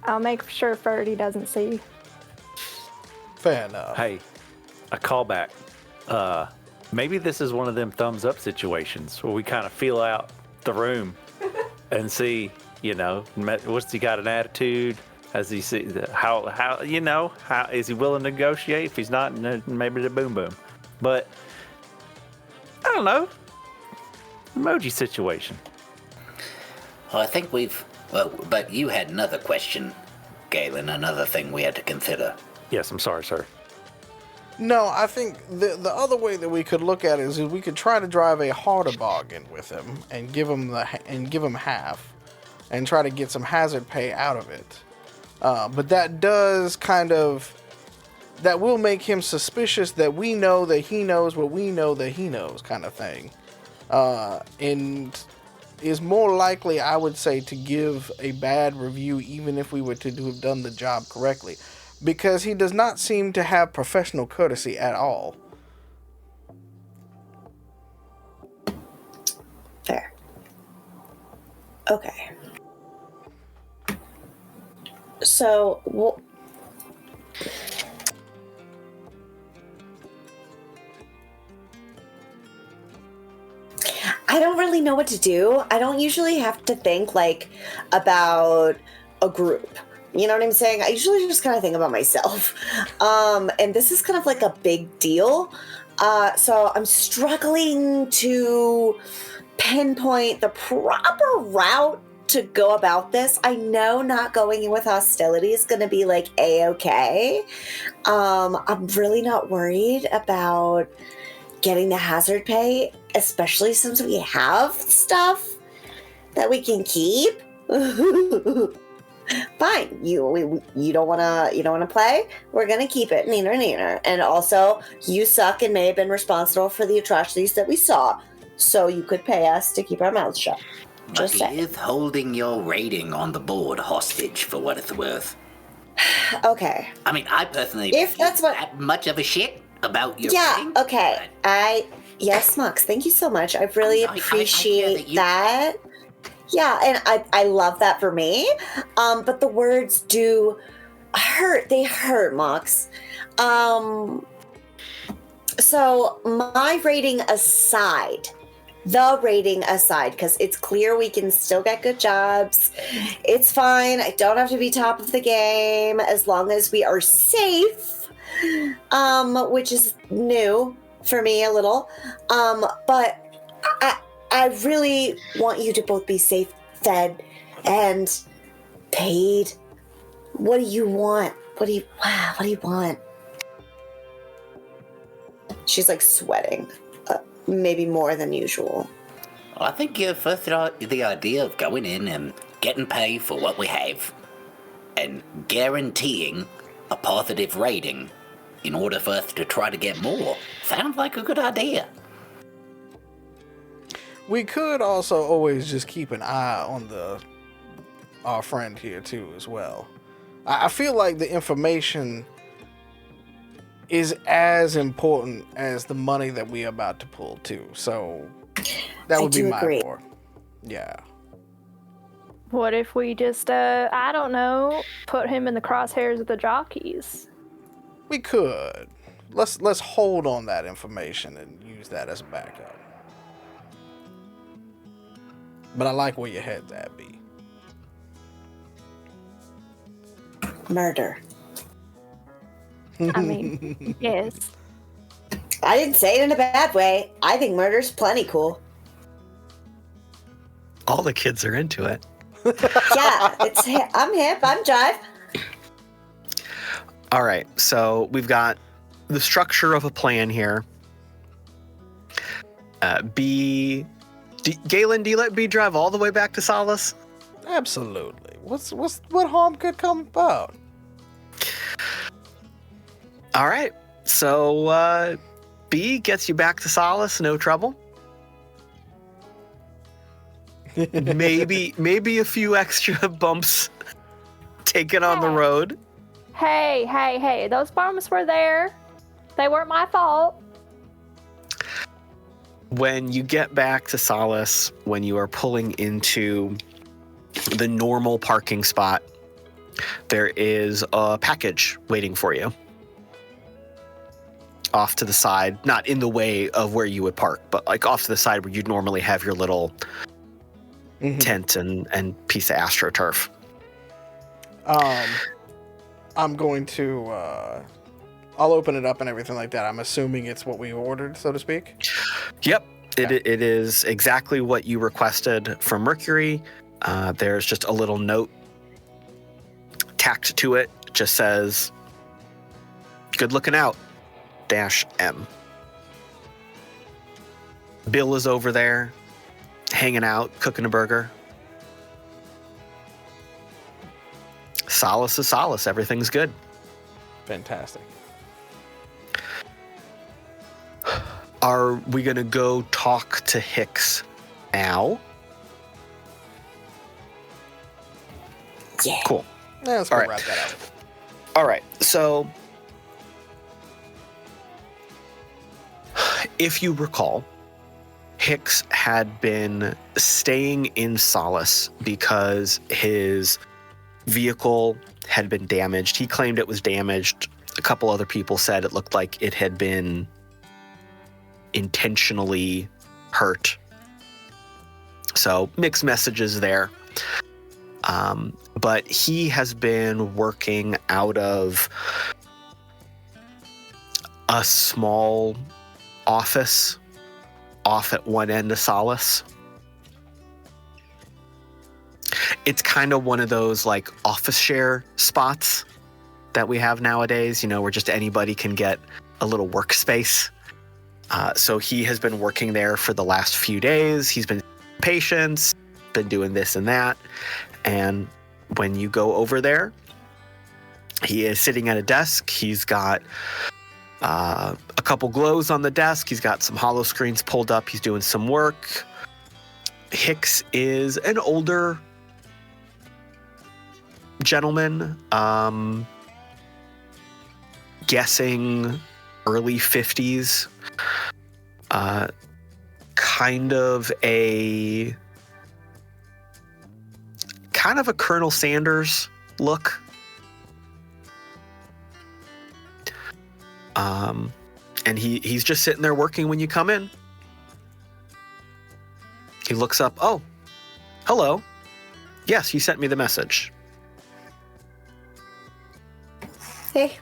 E: I'll make sure Ferdy doesn't see.
D: Fair enough.
F: Hey, a callback. Maybe this is one of them thumbs up situations where we kind of feel out the room and see, what's he got an attitude? Has he see how is he willing to negotiate? If he's not, then maybe the boom boom. But I don't know. Emoji situation.
I: Well, I think but you had another question, Galen, another thing we had to consider.
F: Yes, I'm sorry, sir.
D: No, I think the other way that we could look at it is we could try to drive a harder bargain with him and give him half, and try to get some hazard pay out of it. But that does that will make him suspicious that we know that he knows what we know that he knows, kind of thing, and is more likely, I would say, to give a bad review even if we were to have done the job correctly. Because he does not seem to have professional courtesy at all.
G: Fair. Okay. So, I don't really know what to do. I don't usually have to think like about a group. You know what I'm saying? I usually just kind of think about myself. And this is kind of like a big deal. So I'm struggling to pinpoint the proper route to go about this. I know not going in with hostility is going to be like A-okay. I'm really not worried about getting the hazard pay, especially since we have stuff that we can keep. Fine, you don't wanna play. We're gonna keep it, neener. And also, you suck and may have been responsible for the atrocities that we saw, so you could pay us to keep our mouths shut. Just
I: But
G: say.
I: is holding your rating on the board hostage for what it's worth.
G: Okay.
I: I mean, I personally
G: If that's what-
I: that much of a shit about your
G: Yeah.
I: rating.
G: Okay. Yes, Mux. Thank you so much. I really
I: I care
G: appreciate
I: that you-
G: that. Yeah, and I love that for me. But the words do hurt. They hurt, Mox. So my rating aside, because it's clear we can still get good jobs. It's fine. I don't have to be top of the game as long as we are safe, which is new for me a little. But I really want you to both be safe, fed, and paid. What do you want? What do you want? She's like sweating, maybe more than usual.
I: I think first the idea of going in and getting paid for what we have and guaranteeing a positive rating in order for us to try to get more sounds like a good idea.
D: We could also always just keep an eye on our friend here too as well. I feel like the information is as important as the money that we're about to pull too. So that would be my
G: agree.
D: board. Yeah.
E: What if we just, I don't know, put him in the crosshairs of the jockeys?
D: We could. Let's hold on that information and use that as a backup. But I like where your head's at, B.
G: Murder.
E: I mean, yes.
G: I didn't say it in a bad way. I think murder's plenty cool.
C: All the kids are into it.
G: Yeah, I'm hip. I'm jive.
C: All right, so we've got the structure of a plan here. Galen, do you let B drive all the way back to Solace?
D: Absolutely. What harm could come about?
C: All right, so B gets you back to Solace, no trouble. maybe a few extra bumps taken on the road.
E: Hey, those bumps were there. They weren't my fault.
C: When you get back to Solace, when you are pulling into the normal parking spot, there is a package waiting for you. Off to the side, not in the way of where you would park, but like off to the side where you'd normally have your little tent and piece of AstroTurf.
D: I'm going to I'll open it up and everything like that. I'm assuming it's what we ordered, so to speak.
C: Yep.
D: Okay.
C: It is exactly what you requested from Mercury. There's just a little note tacked to it. It just says, "Good looking out, -M." Bill is over there, hanging out, cooking a burger. Solace is Solace. Everything's good.
D: Fantastic.
C: Are we going to go talk to Hicks now?
G: Yeah.
C: Cool.
D: Yeah, let's go
C: All right.
D: wrap that up.
C: All right. So, if you recall, Hicks had been staying in Solace because his vehicle had been damaged. He claimed it was damaged. A couple other people said it looked like it had been intentionally hurt. So mixed messages there. But he has been working out of a small office off at one end of Solace. It's kind of one of those like office share spots that we have nowadays, where just anybody can get a little workspace. So he has been working there for the last few days. He's been patients, been doing this and that. And when you go over there, he is sitting at a desk. He's got a couple glows on the desk. He's got some holo screens pulled up. He's doing some work. Hicks is an older gentleman, guessing early 50s. Kind of a Colonel Sanders look. And he's just sitting there working when you come in. He looks up. Oh, hello. Yes, you sent me the message.
G: Hey,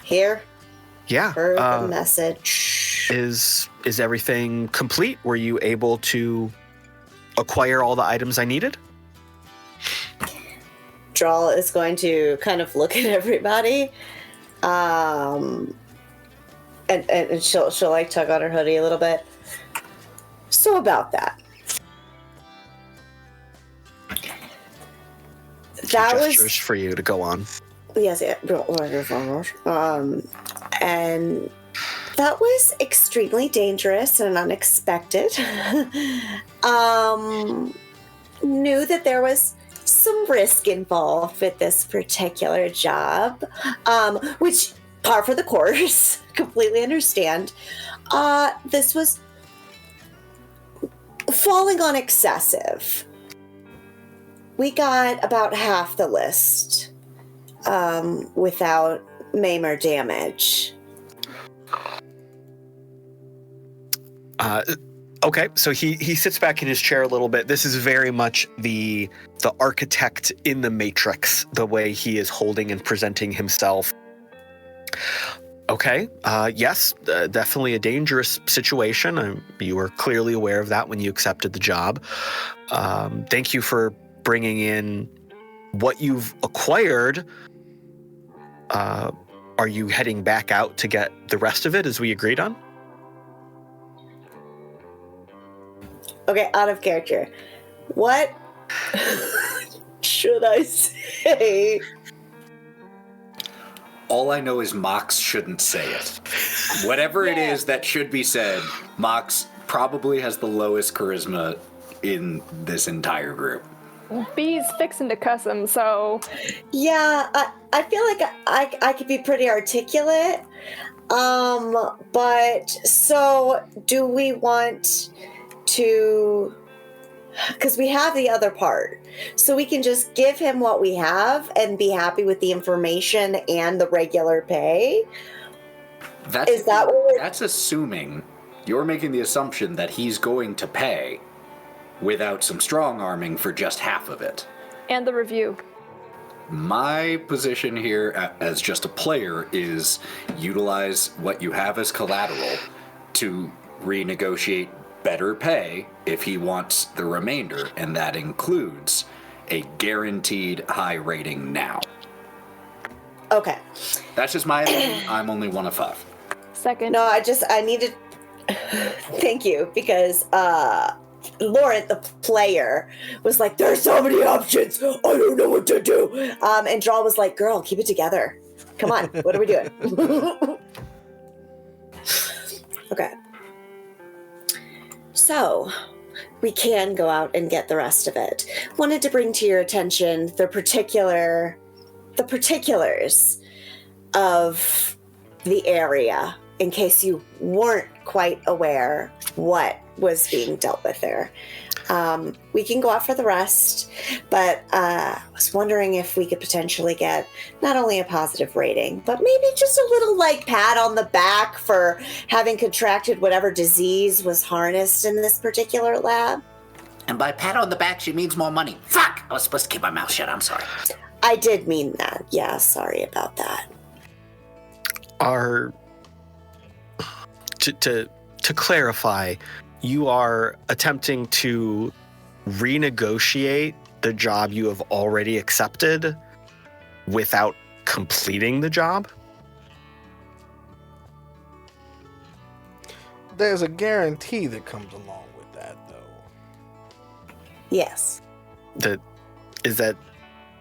G: here.
C: Yeah.
G: Heard the message.
C: Is everything complete? Were you able to acquire all the items I needed?
G: Drall is going to kind of look at everybody. And she'll like tug on her hoodie a little bit. So about that. That
C: Gestures
G: was
C: for you to go on.
G: yes, yeah. And that was extremely dangerous and unexpected. Knew that there was some risk involved with this particular job, which par for the course. Completely understand. This was falling on excessive. We got about half the list without maim or damage.
C: Okay, so he sits back in his chair a little bit. This is very much the architect in the Matrix, the way he is holding and presenting himself. Okay, yes, definitely a dangerous situation. You were clearly aware of that when you accepted the job. Thank you for bringing in what you've acquired. Are you heading back out to get the rest of it as we agreed on?
G: Okay, out of character. What should I say?
H: All I know is Mox shouldn't say it. Whatever it is that should be said, Mox probably has the lowest charisma in this entire group.
E: B's fixing to cuss him, so...
G: Yeah, I feel like I could be pretty articulate. But so do we want to... Because we have the other part. So we can just give him what we have and be happy with the information and the regular pay?
H: That's assuming you're making the assumption that he's going to pay without some strong arming for just half of it.
E: And the review.
H: My position here as just a player is utilize what you have as collateral to renegotiate better pay if he wants the remainder, and that includes a guaranteed high rating now.
G: Okay.
H: That's just my opinion. I'm only one of 5.
E: Second.
G: No, I needed... Thank you, because Lauren, the player, was like, there's so many options. I don't know what to do. And Drall was like, girl, keep it together. Come on, what are we doing? Okay. So, we can go out and get the rest of it. Wanted to bring to your attention the particulars of the area, in case you weren't quite aware what was being dealt with there. We can go out for the rest, but I was wondering if we could potentially get not only a positive rating, but maybe just a little pat on the back for having contracted whatever disease was harnessed in this particular lab.
I: And by pat on the back, she means more money. Fuck! I was supposed to keep my mouth shut. I'm sorry.
G: I did mean that. Yeah, sorry about that.
C: To clarify, you are attempting to renegotiate the job you have already accepted without completing the job?
D: There's a guarantee that comes along with that, though.
G: Yes.
C: Is that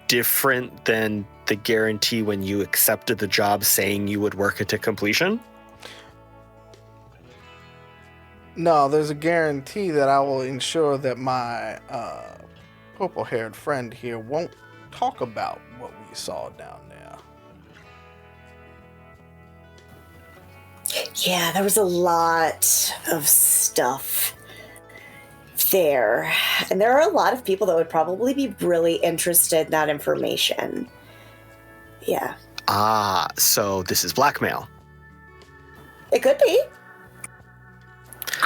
C: different than the guarantee when you accepted the job saying you would work it to completion?
D: No, there's a guarantee that I will ensure that my purple-haired friend here won't talk about what we saw down there.
G: Yeah, there was a lot of stuff there. And there are a lot of people that would probably be really interested in that information. Yeah.
C: Ah, so this is blackmail.
G: It could be.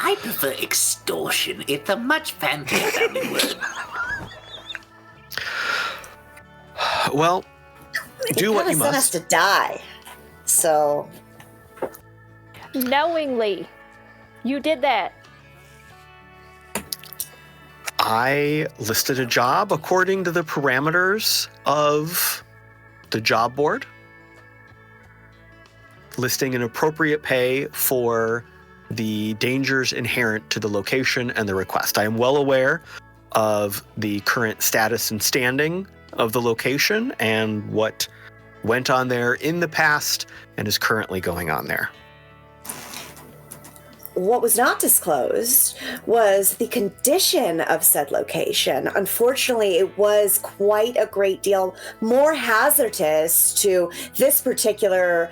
I: I prefer extortion. It's a much fancier sounding word.
C: Well, do what you
G: sent us
C: must.
G: to die. So.
E: Knowingly. You did that.
C: I listed a job according to the parameters of the job board, listing an appropriate pay for the dangers inherent to the location and the request. I am well aware of the current status and standing of the location and what went on there in the past and is currently going on there.
G: What was not disclosed was the condition of said location. Unfortunately, it was quite a great deal more hazardous to this particular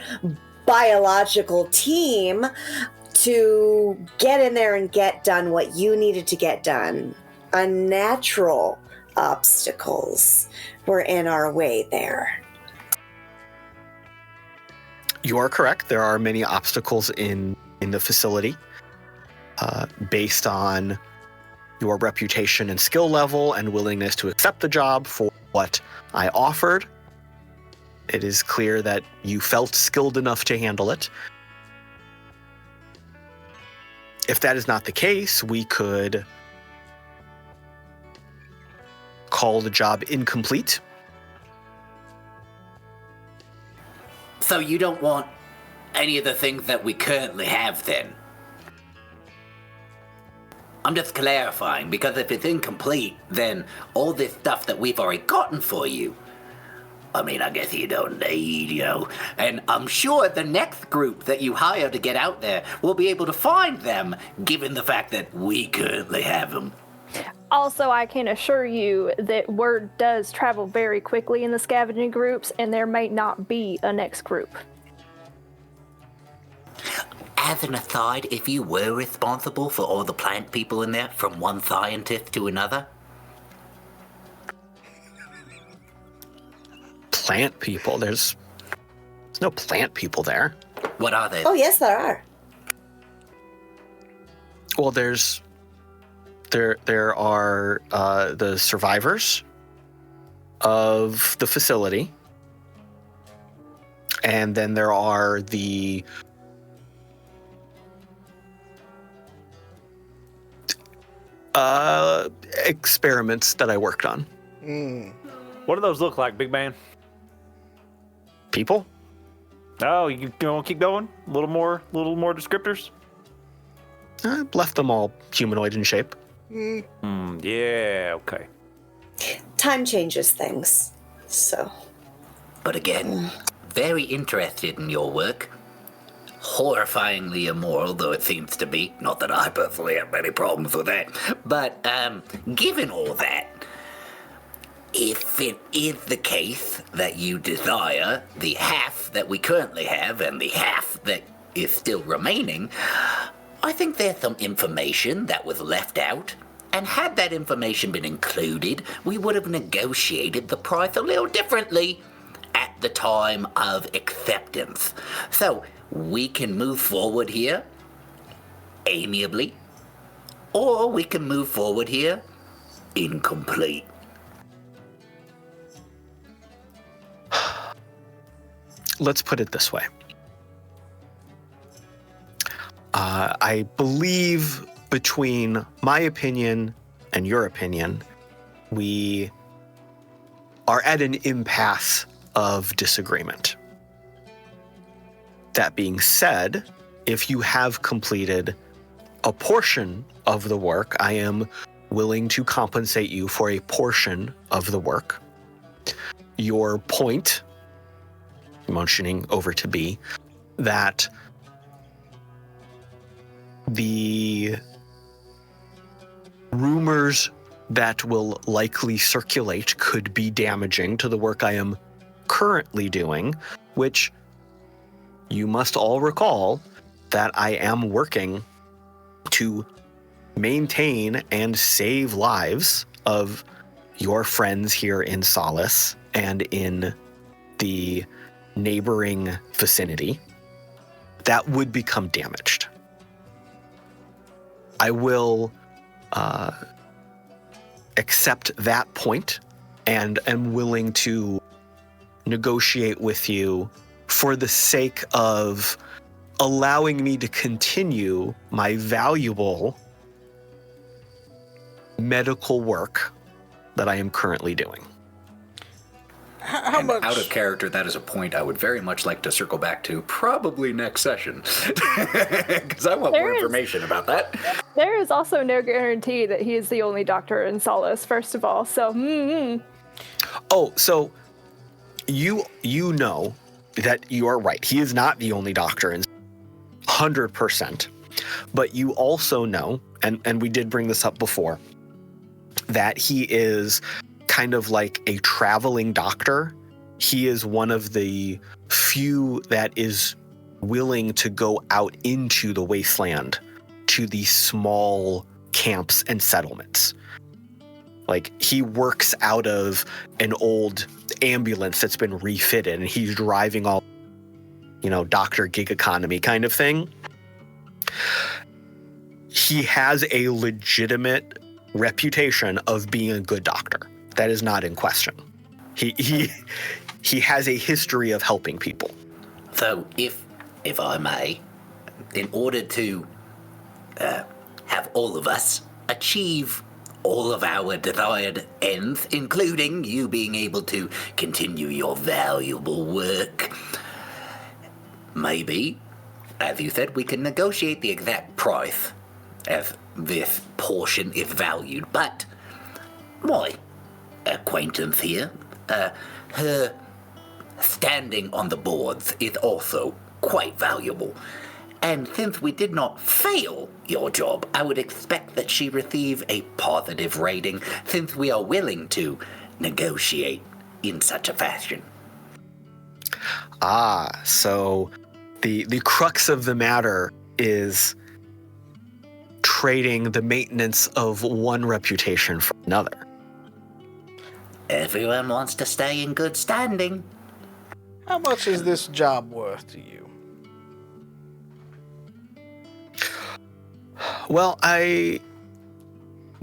G: biological team to get in there and get done what you needed to get done. Unnatural obstacles were in our way there.
C: You are correct. There are many obstacles in the facility based on your reputation and skill level and willingness to accept the job for what I offered. It is clear that you felt skilled enough to handle it. If that is not the case, we could call the job incomplete.
I: So you don't want any of the things that we currently have then? I'm just clarifying, because if it's incomplete, then all this stuff that we've already gotten for you, I mean, I guess you don't need, and I'm sure the next group that you hire to get out there will be able to find them, given the fact that we currently have them.
E: Also, I can assure you that word does travel very quickly in the scavenging groups, and there may not be a next group.
I: As an aside, if you were responsible for all the plant people in there, from one scientist to another?
C: Plant people? There's no plant people there.
I: What are they?
G: Oh, yes, there are.
C: Well, there are the survivors of the facility, and then there are the experiments that I worked on.
F: What do those look like, big man?
C: People?
F: Oh, you want to keep going? A little more descriptors?
C: I left them all humanoid in shape.
F: Yeah, okay.
G: Time changes things, so.
I: But again, very interested in your work. Horrifyingly immoral, though it seems to be. Not that I personally have any problems with that. But, given all that, if it is the case that you desire the half that we currently have and the half that is still remaining, I think there's some information that was left out And had that information been included, we would have negotiated the price a little differently at the time of acceptance. So we can move forward here amiably, or we can move forward here incomplete.
C: Let's put it this way. I believe between my opinion and your opinion, we are at an impasse of disagreement. That being said, if you have completed a portion of the work, I am willing to compensate you for a portion of the work. Your point, motioning over to B, that the rumors that will likely circulate could be damaging to the work I am currently doing, which you must all recall that I am working to maintain and save lives of your friends here in Solace and in the neighboring vicinity. That would become damaged. I will accept that point and am willing to negotiate with you for the sake of allowing me to continue my valuable medical work that I am currently doing.
D: How much?
H: Out of character, that is a point I would very much like to circle back to, probably next session, because I want more information about that.
E: There is also no guarantee that he is the only doctor in Solace, first of all, so
C: Oh, so you know that you are right. He is not the only doctor in 100%. But you also know, and we did bring this up before, that he is kind of like a traveling doctor. He is one of the few that is willing to go out into the wasteland to these small camps and settlements. Like, he works out of an old ambulance that's been refitted, and he's driving all, Dr. Gig Economy kind of thing. He has a legitimate reputation of being a good doctor. That is not in question. He has a history of helping people.
I: So, if I may, in order to have all of us achieve all of our desired ends, including you being able to continue your valuable work, maybe, as you said, we can negotiate the exact price as this portion is valued, but my acquaintance here, her standing on the boards is also quite valuable. And since we did not fail your job, I would expect that she receive a positive rating, since we are willing to negotiate in such a fashion.
C: So the crux of the matter is trading the maintenance of one reputation for another.
I: Everyone wants to stay in good standing.
D: How much is this job worth to you?
C: Well,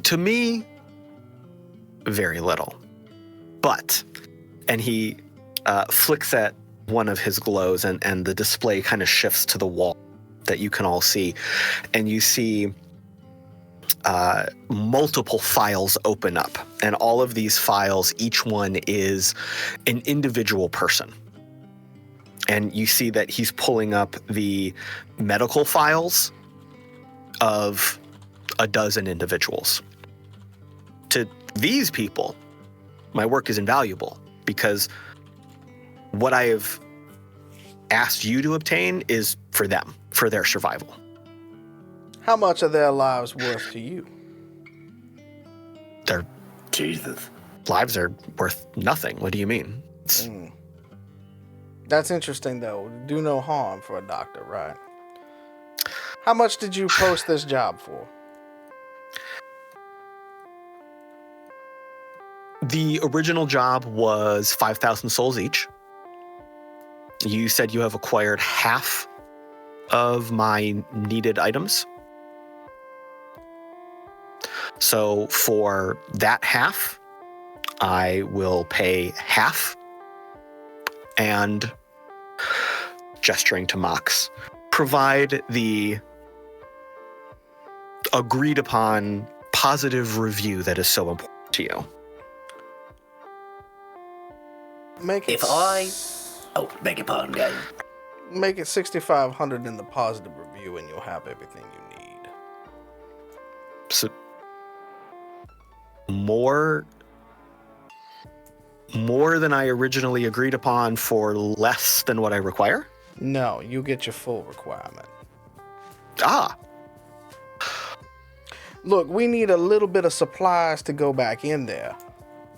C: to me, very little. But, and he flicks at one of his glows, and the display kind of shifts to the wall that you can all see. And you see multiple files open up. And all of these files, each one is an individual person. And you see that he's pulling up the medical files of a dozen individuals. To these people, my work is invaluable, because what I have asked you to obtain is for them, for their survival.
D: How much are their lives worth to you?
C: Their
I: Jesus.
C: lives are worth nothing. What do you mean?
D: That's interesting, though. Do no harm for a doctor, right? How much did you post this job for?
C: The original job was 5,000 souls each. You said you have acquired half of my needed items. So for that half, I will pay half. And gesturing to Mox, provide the agreed upon positive review that is so important to you.
D: Make it.
I: Oh, beg your pardon, Galen.
D: Make it 6,500 in the positive review, and you'll have everything you need.
C: So more than I originally agreed upon for less than what I require?
D: No, you get your full requirement.
C: Ah.
D: Look, we need a little bit of supplies to go back in there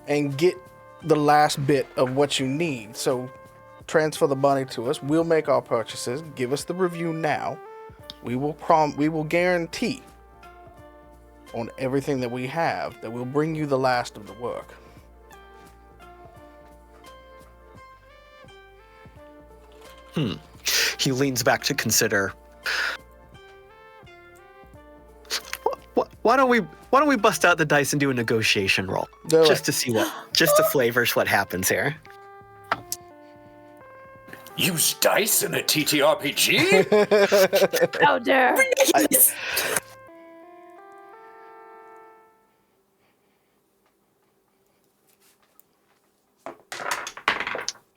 D: and get the last bit of what you need. So transfer the money to us. We'll make our purchases. Give us the review now. We will guarantee on everything that we have that we'll bring you the last of the work.
C: He leans back to consider. Why don't we bust out the dice and do a negotiation roll? Just to flavors what happens here.
B: Use dice in a TTRPG?
E: How dare!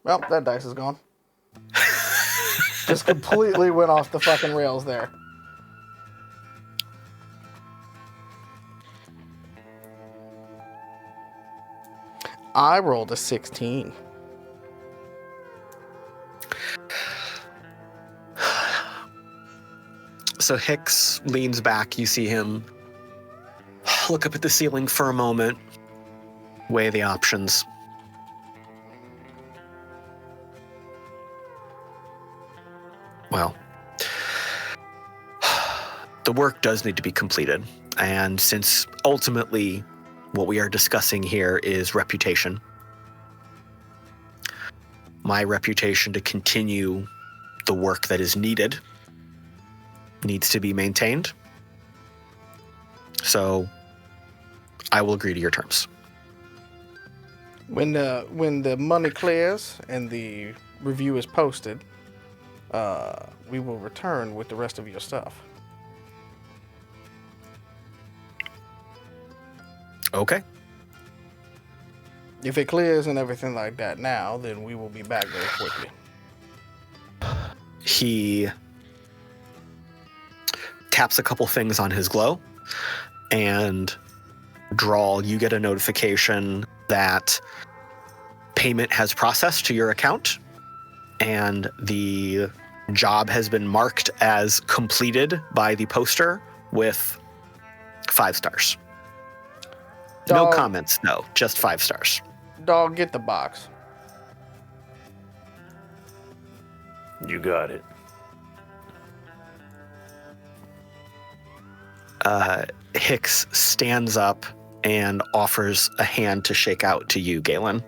D: Well, that dice is gone. Just completely went off the fucking rails there. I rolled a 16.
C: So Hicks leans back. You see him look up at the ceiling for a moment, weigh the options. Well, the work does need to be completed. And since ultimately what we are discussing here is reputation, my reputation to continue the work that is needed needs to be maintained. So I will agree to your terms.
D: When the money clears and the review is posted, we will return with the rest of your stuff.
C: Okay.
D: If it clears and everything like that now, then we will be back very quickly.
C: He taps a couple things on his glow, and Drall, you get a notification that payment has processed to your account, and the job has been marked as completed by the poster with 5 stars. No
D: Dog.
C: comments, no, just 5 stars.
D: Dog, get the box.
F: You got it.
C: Hicks stands up and offers a hand to shake out to you, Galen.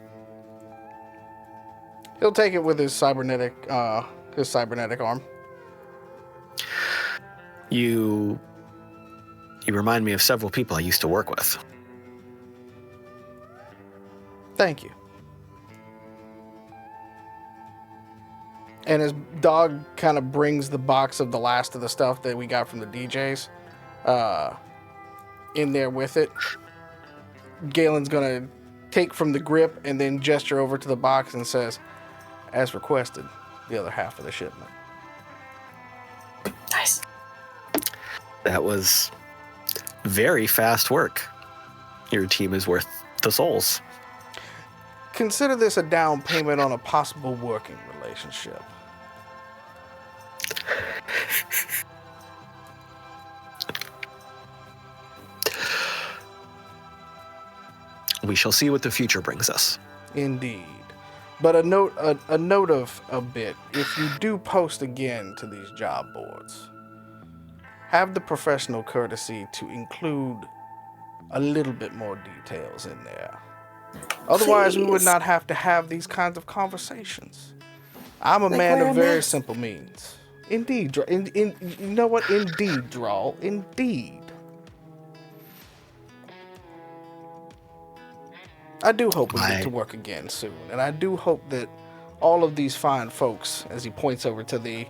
D: He'll take it with his cybernetic arm.
C: You remind me of several people I used to work with.
D: Thank you. And his dog kind of brings the box of the last of the stuff that we got from the DJs in there with it. Galen's going to take from the grip and then gesture over to the box and says, as requested, the other half of the shipment.
G: Nice.
C: That was very fast work. Your team is worth the souls.
D: Consider this a down payment on a possible working relationship.
C: We shall see what the future brings us.
D: Indeed. But a note of a bit, if you do post again to these job boards, have the professional courtesy to include a little bit more details in there. Otherwise, we would
G: Please.
D: not have to have these kinds of conversations. I'm a
G: Like
D: man
G: we're
D: of
G: a
D: very
G: mess.
D: simple means. Indeed, you know what? Indeed, Drall. Indeed. I do hope we get to work again soon, and I do hope that all of these fine folks, as he points over to the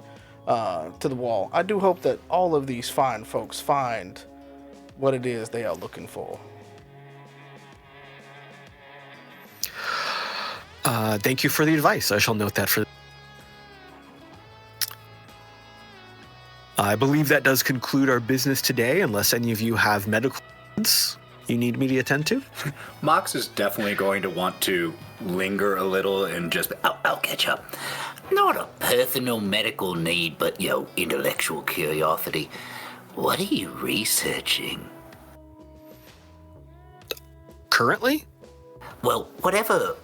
D: wall, I do hope that all of these fine folks find what it is they are looking for.
C: Thank you for the advice. I shall note that for. I believe that does conclude our business today, unless any of you have medical needs you need me to attend to.
H: Mox is definitely going to want to linger a little and just.
I: I'll catch up. Not a personal medical need, but, intellectual curiosity. What are you researching?
C: Currently?
I: Well, whatever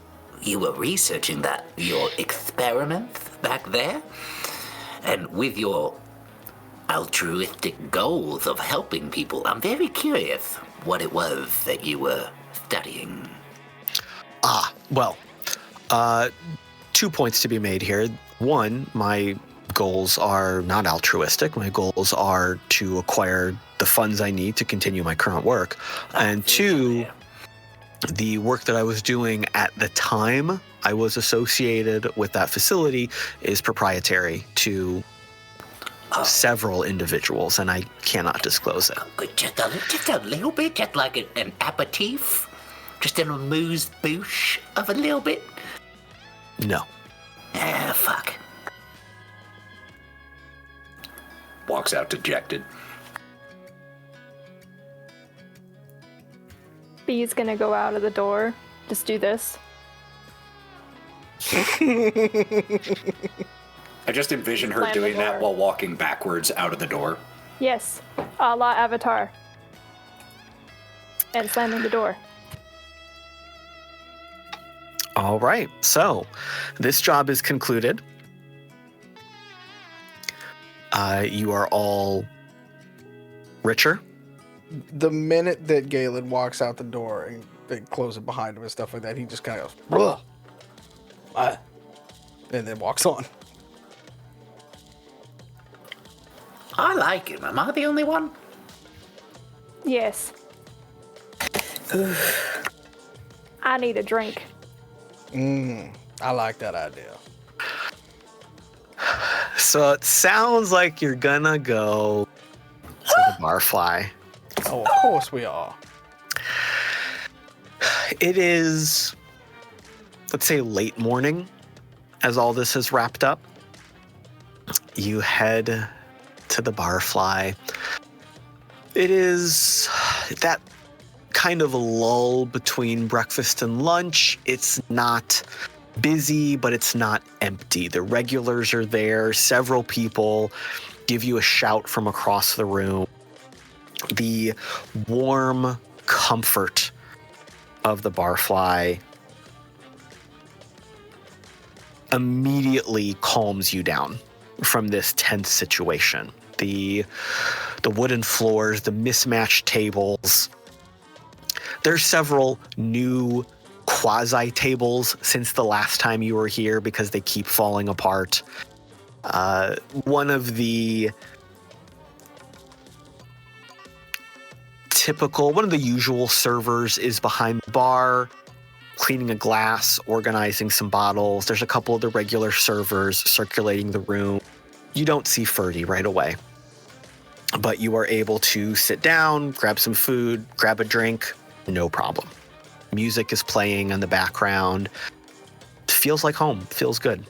I: you were researching, that your experiments back there, and with your altruistic goals of helping people, I'm very curious what it was that you were studying.
C: Well, 2 points to be made here. One, my goals are not altruistic. My goals are to acquire the funds I need to continue my current work. And two, the work that I was doing at the time I was associated with that facility is proprietary to several individuals, and I cannot disclose it.
I: Just a little bit, just like an aperitif, just an amuse-bouche of a little bit.
C: No.
I: Fuck.
H: Walks out dejected.
E: B's gonna go out of the door. Just do this.
H: I just envision her
E: Slam the
H: doing that
E: door.
H: while walking backwards out of the door.
E: Yes, a la Avatar. And slamming the door.
C: All right. So this job is concluded. You are all richer.
D: The minute that Galen walks out the door and they close it behind him and stuff like that, he just kind of goes, "Ugh." And then walks on.
I: I like him. Am I the only one?
E: Yes. I need a drink.
D: I like that idea.
C: So it sounds like you're gonna go to the barfly.
D: Oh, of course we are.
C: It is, let's say, late morning as all this is wrapped up. You head to the barfly. It is that kind of a lull between breakfast and lunch. It's not busy, but it's not empty. The regulars are there. Several people give you a shout from across the room. The warm comfort of the barfly immediately calms you down from this tense situation. The wooden floors, the mismatched tables. There's several new quasi-tables since the last time you were here because they keep falling apart. One of the usual servers is behind the bar, cleaning a glass, organizing some bottles. There's a couple of the regular servers circulating the room. You don't see Ferdy right away, but you are able to sit down, grab some food, grab a drink, no problem. Music is playing in the background. It feels like home, feels good.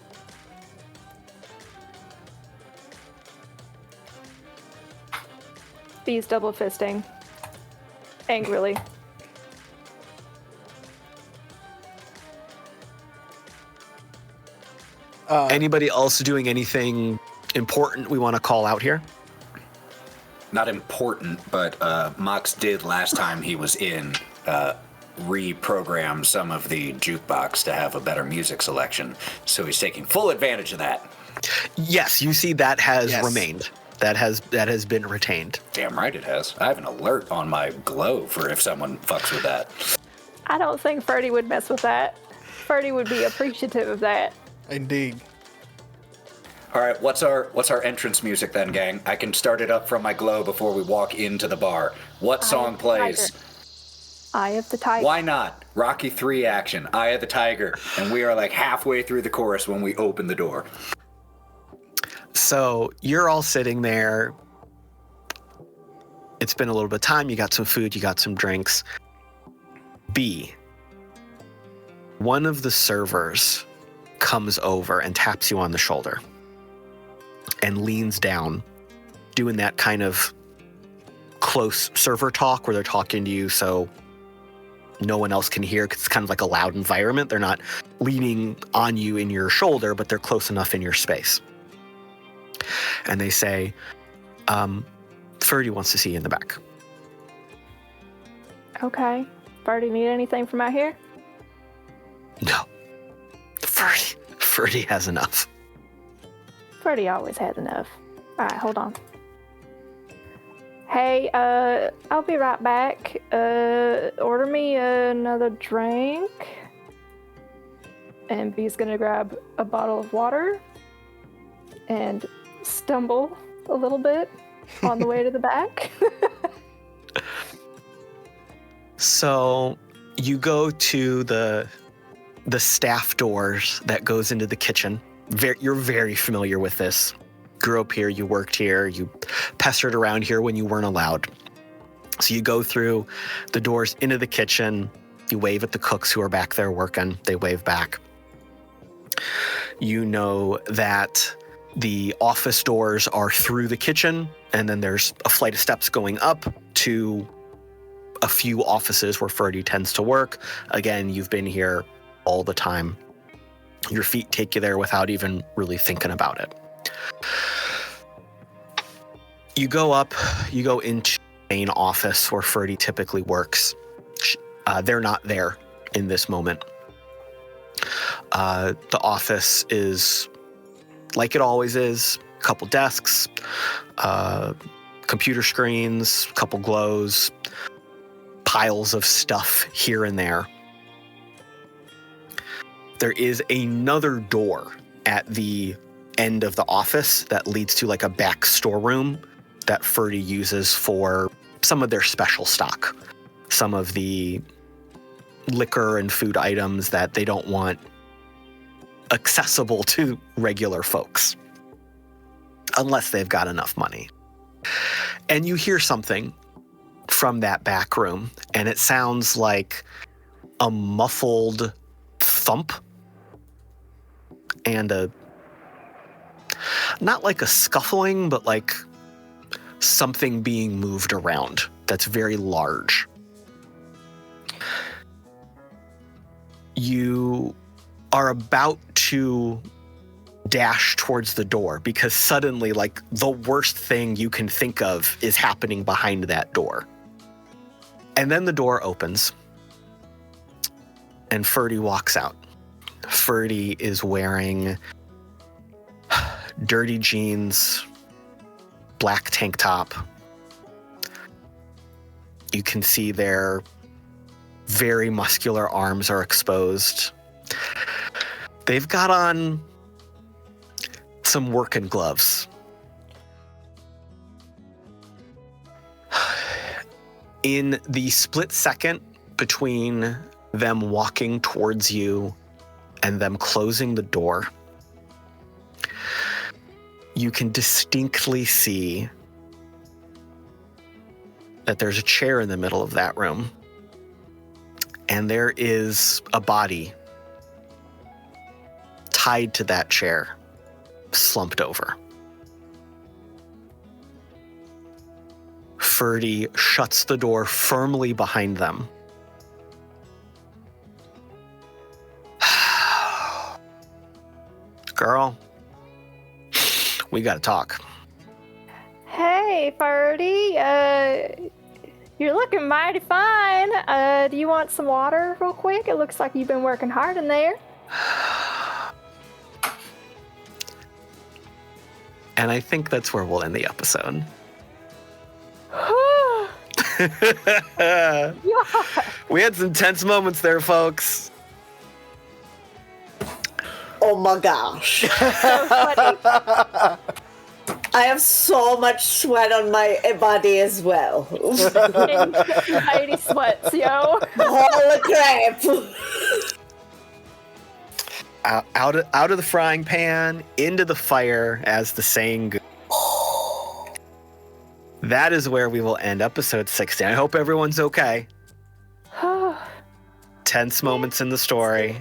E: B's double fisting. Angrily.
C: Anybody else doing anything important we want to call out here?
H: Not important, but Mox did last time he was in reprogram some of the jukebox to have a better music selection. So he's taking full advantage of that.
C: Yes, you see that has remained. That has been retained.
H: Damn right it has. I have an alert on my glow for if someone fucks with that.
E: I don't think Ferdy would mess with that. Ferdy would be appreciative of that.
D: Indeed.
H: All right, what's our entrance music then, gang? I can start it up from my glow before we walk into the bar. What song plays?
E: Eye of the Tiger.
H: Why not? Rocky 3 action, Eye of the Tiger. And we are like halfway through the chorus when we open the door.
C: So you're all sitting there. It's been a little bit of time. You got some food, you got some drinks. B, one of the servers comes over and taps you on the shoulder and leans down, doing that kind of close server talk where they're talking to you so no one else can hear, because it's kind of like a loud environment. They're not leaning on you in your shoulder, but they're close enough in your space. And they say, Ferdy wants to see you in the back.
E: Okay. Ferdy, need anything from out here?
C: No. Ferdy has enough.
E: Ferdy always has enough. All right, hold on. Hey, I'll be right back. Order me another drink. And B's gonna grab a bottle of water and stumble a little bit on the way to the back.
C: So you go to the staff doors that goes into the kitchen. You're very familiar with this. Grew up here, you worked here, you pestered around here when you weren't allowed. So you go through the doors into the kitchen, you wave at the cooks who are back there working, they wave back. You know that the office doors are through the kitchen, and then there's a flight of steps going up to a few offices where Ferdy tends to work. Again, you've been here all the time. Your feet take you there without even really thinking about it. You go up, you go into the main office where Ferdy typically works. They're not there in this moment. The office is like it always is. A couple desks, computer screens, a couple glows, piles of stuff here and there. There is another door at the end of the office that leads to like a back storeroom that Ferdy uses for some of their special stock. Some of the liquor and food items that they don't want accessible to regular folks, unless they've got enough money. And you hear something from that back room, and it sounds like a muffled thump and not like a scuffling, but like something being moved around that's very large. You are about to dash towards the door because suddenly, like, the worst thing you can think of is happening behind that door. And then the door opens and Ferdy walks out. Ferdy is wearing dirty jeans, black tank top. You can see their very muscular arms are exposed. They've got on some working gloves. In the split second between them walking towards you and them closing the door, you can distinctly see that there's a chair in the middle of that room, and there is a body tied to that chair, slumped over. Ferdy shuts the door firmly behind them. Girl, we gotta talk.
E: Hey, Ferdy. You're looking mighty fine. Do you want some water real quick? It looks like you've been working hard in there.
C: And I think that's where we'll end the episode.
E: Yeah.
C: We had some tense moments there, folks.
G: Oh my gosh.
E: So funny.
G: I have so much sweat on my body as well.
E: Anxiety sweats, yo.
G: Holy crap.
C: Out of the frying pan, into the fire, as the saying goes. That is where we will end episode 60. I hope everyone's okay. Tense moments in the story.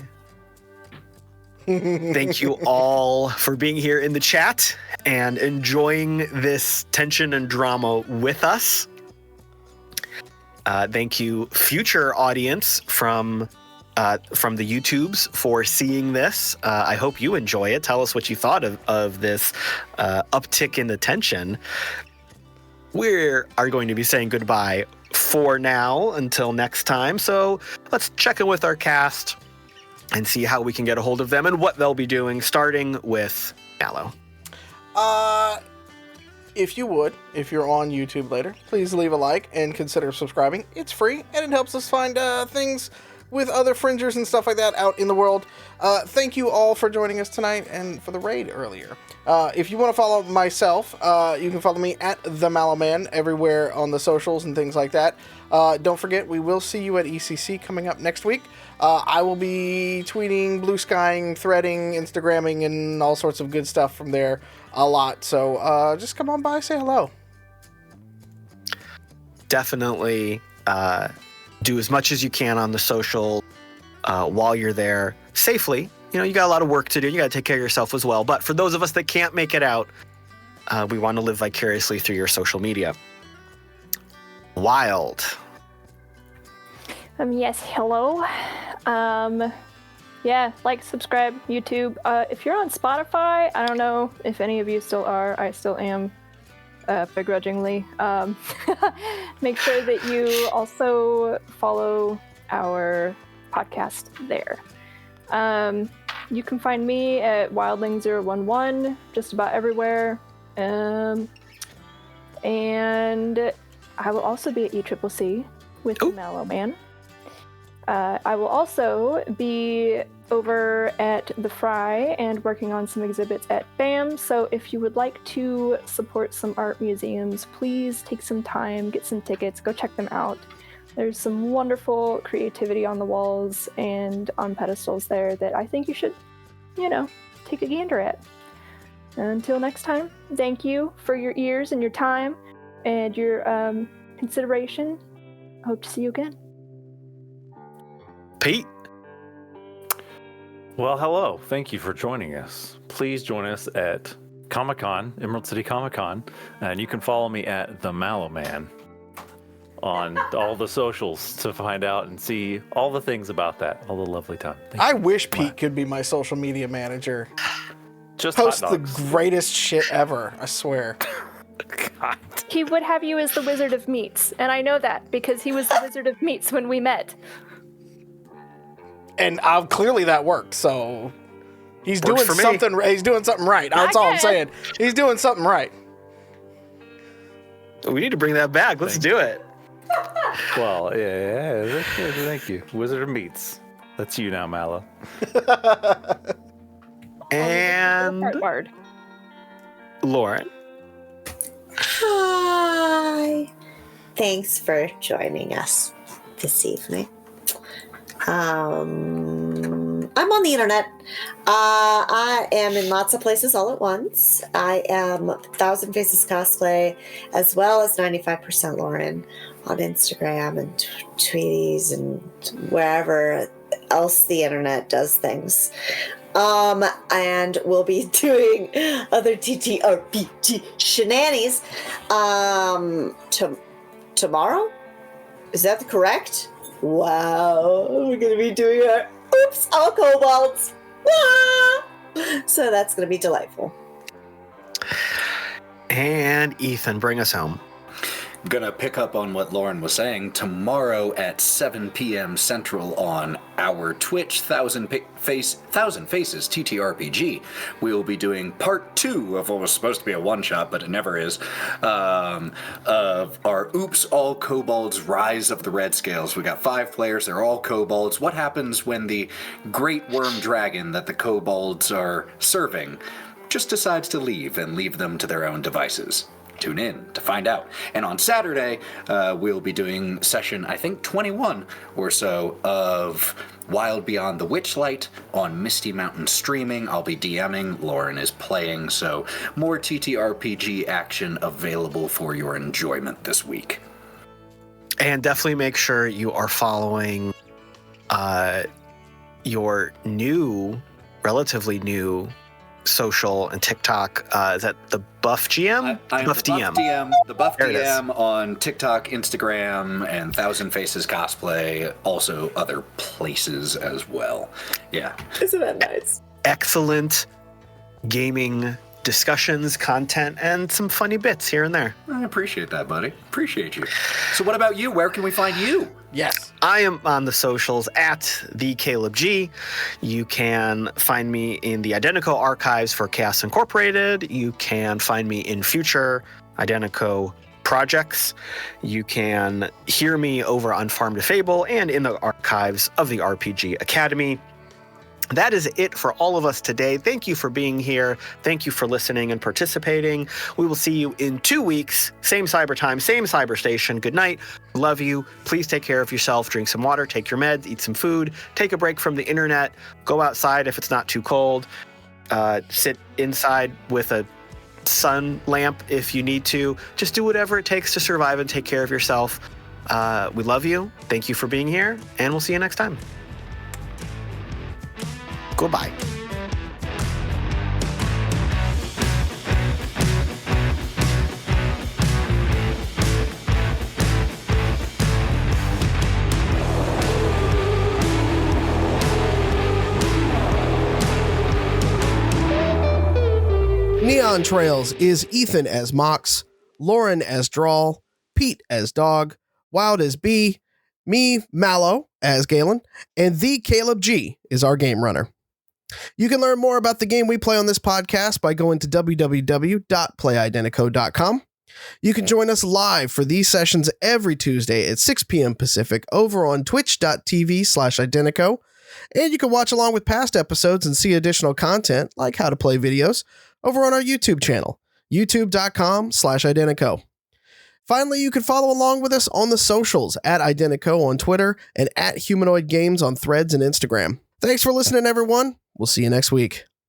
C: Thank you all for being here in the chat and enjoying this tension and drama with us. Thank you, future audience from the YouTubes, for seeing this. I hope you enjoy it. Tell us what you thought of this uptick in the tension. We are going to be saying goodbye for now until next time. So let's check in with our cast and see how we can get a hold of them and what they'll be doing, starting with Mallo.
D: If you're on YouTube later, please leave a like and consider subscribing. It's free, and it helps us find things with other fringers and stuff like that out in the world. Thank you all for joining us tonight and for the raid earlier. If you want to follow myself, you can follow me at the Mallo Man everywhere on the socials and things like that. Don't forget, we will see you at ECC coming up next week. I will be tweeting, blue skying, threading, Instagramming, and all sorts of good stuff from there a lot. So just come on by, say hello.
C: Definitely do as much as you can on the social while you're there safely. You know, you got a lot of work to do. You got to take care of yourself as well. But for those of us that can't make it out, we want to live vicariously through your social media. Wild.
E: Yes, hello. Yeah, like, subscribe, YouTube. If you're on Spotify, I don't know if any of you still are. I still am, begrudgingly. Make sure that you also follow our podcast there. You can find me at Wildling011, just about everywhere. And I will also be at ECCC with the Mallo Man. I will also be over at the Fry and working on some exhibits at BAM. So if you would like to support some art museums, please take some time, get some tickets, go check them out. There's some wonderful creativity on the walls and on pedestals there that I think you should, take a gander at. Until next time, thank you for your ears and your time and your consideration. I hope to see you again.
C: Pete?
F: Well, hello. Thank you for joining us. Please join us at Comic-Con, Emerald City Comic-Con, and you can follow me at The Mallo Man on all the socials to find out and see all the things about that. All the lovely time.
D: I wish Pete could be my social media manager.
F: Just
D: post
F: hot
D: the
F: dogs.
D: greatest shit ever, I swear.
F: God.
E: He would have you as the Wizard of Meats, and I know that because he was the Wizard of Meats when we met.
D: And clearly that worked, so he's doing
C: for me.
D: something. He's doing something right. That's all I'm saying. He's doing something right.
C: We need to bring that back. Let's do it.
F: Well, yeah, thank you. Wizard of Meats. That's you now, Mallo.
C: And
E: Word.
C: Lauren.
G: Hi. Thanks for joining us this evening. I'm on the internet. I am in lots of places all at once. I am 1,000 Faces Cosplay, as well as 95% Lauren on Instagram and Tweeties and wherever else the internet does things. And we'll be doing other TTRPG shenanigans tomorrow? Is that correct? Wow, we're going to be doing our Oops, All Kobolds. Ah! So that's going to be delightful.
C: And Ethan, bring us home.
H: Gonna pick up on what Lauren was saying. Tomorrow at 7 p.m. Central on our Twitch, Thousand Faces TTRPG, we will be doing part 2 of what was supposed to be a one-shot, but it never is, of our Oops All Kobolds Rise of the Red Scales. We got 5 players, they're all kobolds. What happens when the great worm dragon that the kobolds are serving just decides to leave and leave them to their own devices? Tune in to find out. And on Saturday, we'll be doing session, I think, 21 or so of Wild Beyond the Witchlight on Misty Mountain streaming. I'll be DMing, Lauren is playing, so more TTRPG action available for your enjoyment this week.
C: And definitely make sure you are following your relatively new social and TikTok. Is that the Buff GM?
H: I am
C: Buff
H: the
C: DM.
H: Buff DM. The Buff
C: There it is.
H: DM on TikTok, Instagram, and Thousand Faces Cosplay. Also other places as well. Yeah.
G: Isn't that nice?
C: Excellent gaming discussions, content, and some funny bits here and there.
H: I appreciate that, buddy. Appreciate you. So what about you? Where can we find you?
D: Yes.
C: I am on the socials at the Caleb G. You can find me in the Identico archives for Chaos Incorporated. You can find me in future Identico projects. You can hear me over on Farm to Fable and in the archives of the RPG Academy. That is it for all of us today. Thank you for being here. Thank you for listening and participating. We will see you in 2 weeks. Same cyber time, same cyber station. Good night. Love you. Please take care of yourself. Drink some water, take your meds, eat some food, take a break from the internet, go outside if it's not too cold, sit inside with a sun lamp if you need to. Just do whatever it takes to survive and take care of yourself. We love you. Thank you for being here, and we'll see you next time. Goodbye.
J: Neon Trails is Ethan as Mox, Lauren as Drall, Pete as Dog, Wild as Bee, me, Mallo, as Galen, and the Caleb G is our game runner. You can learn more about the game we play on this podcast by going to www.playidentico.com. You can join us live for these sessions every Tuesday at 6 p.m. Pacific over on twitch.tv/Identico. And you can watch along with past episodes and see additional content like how to play videos over on our YouTube channel, youtube.com/Identico. Finally, you can follow along with us on the socials at Identico on Twitter and at Humanoid Games on Threads and Instagram. Thanks for listening, everyone. We'll see you next week.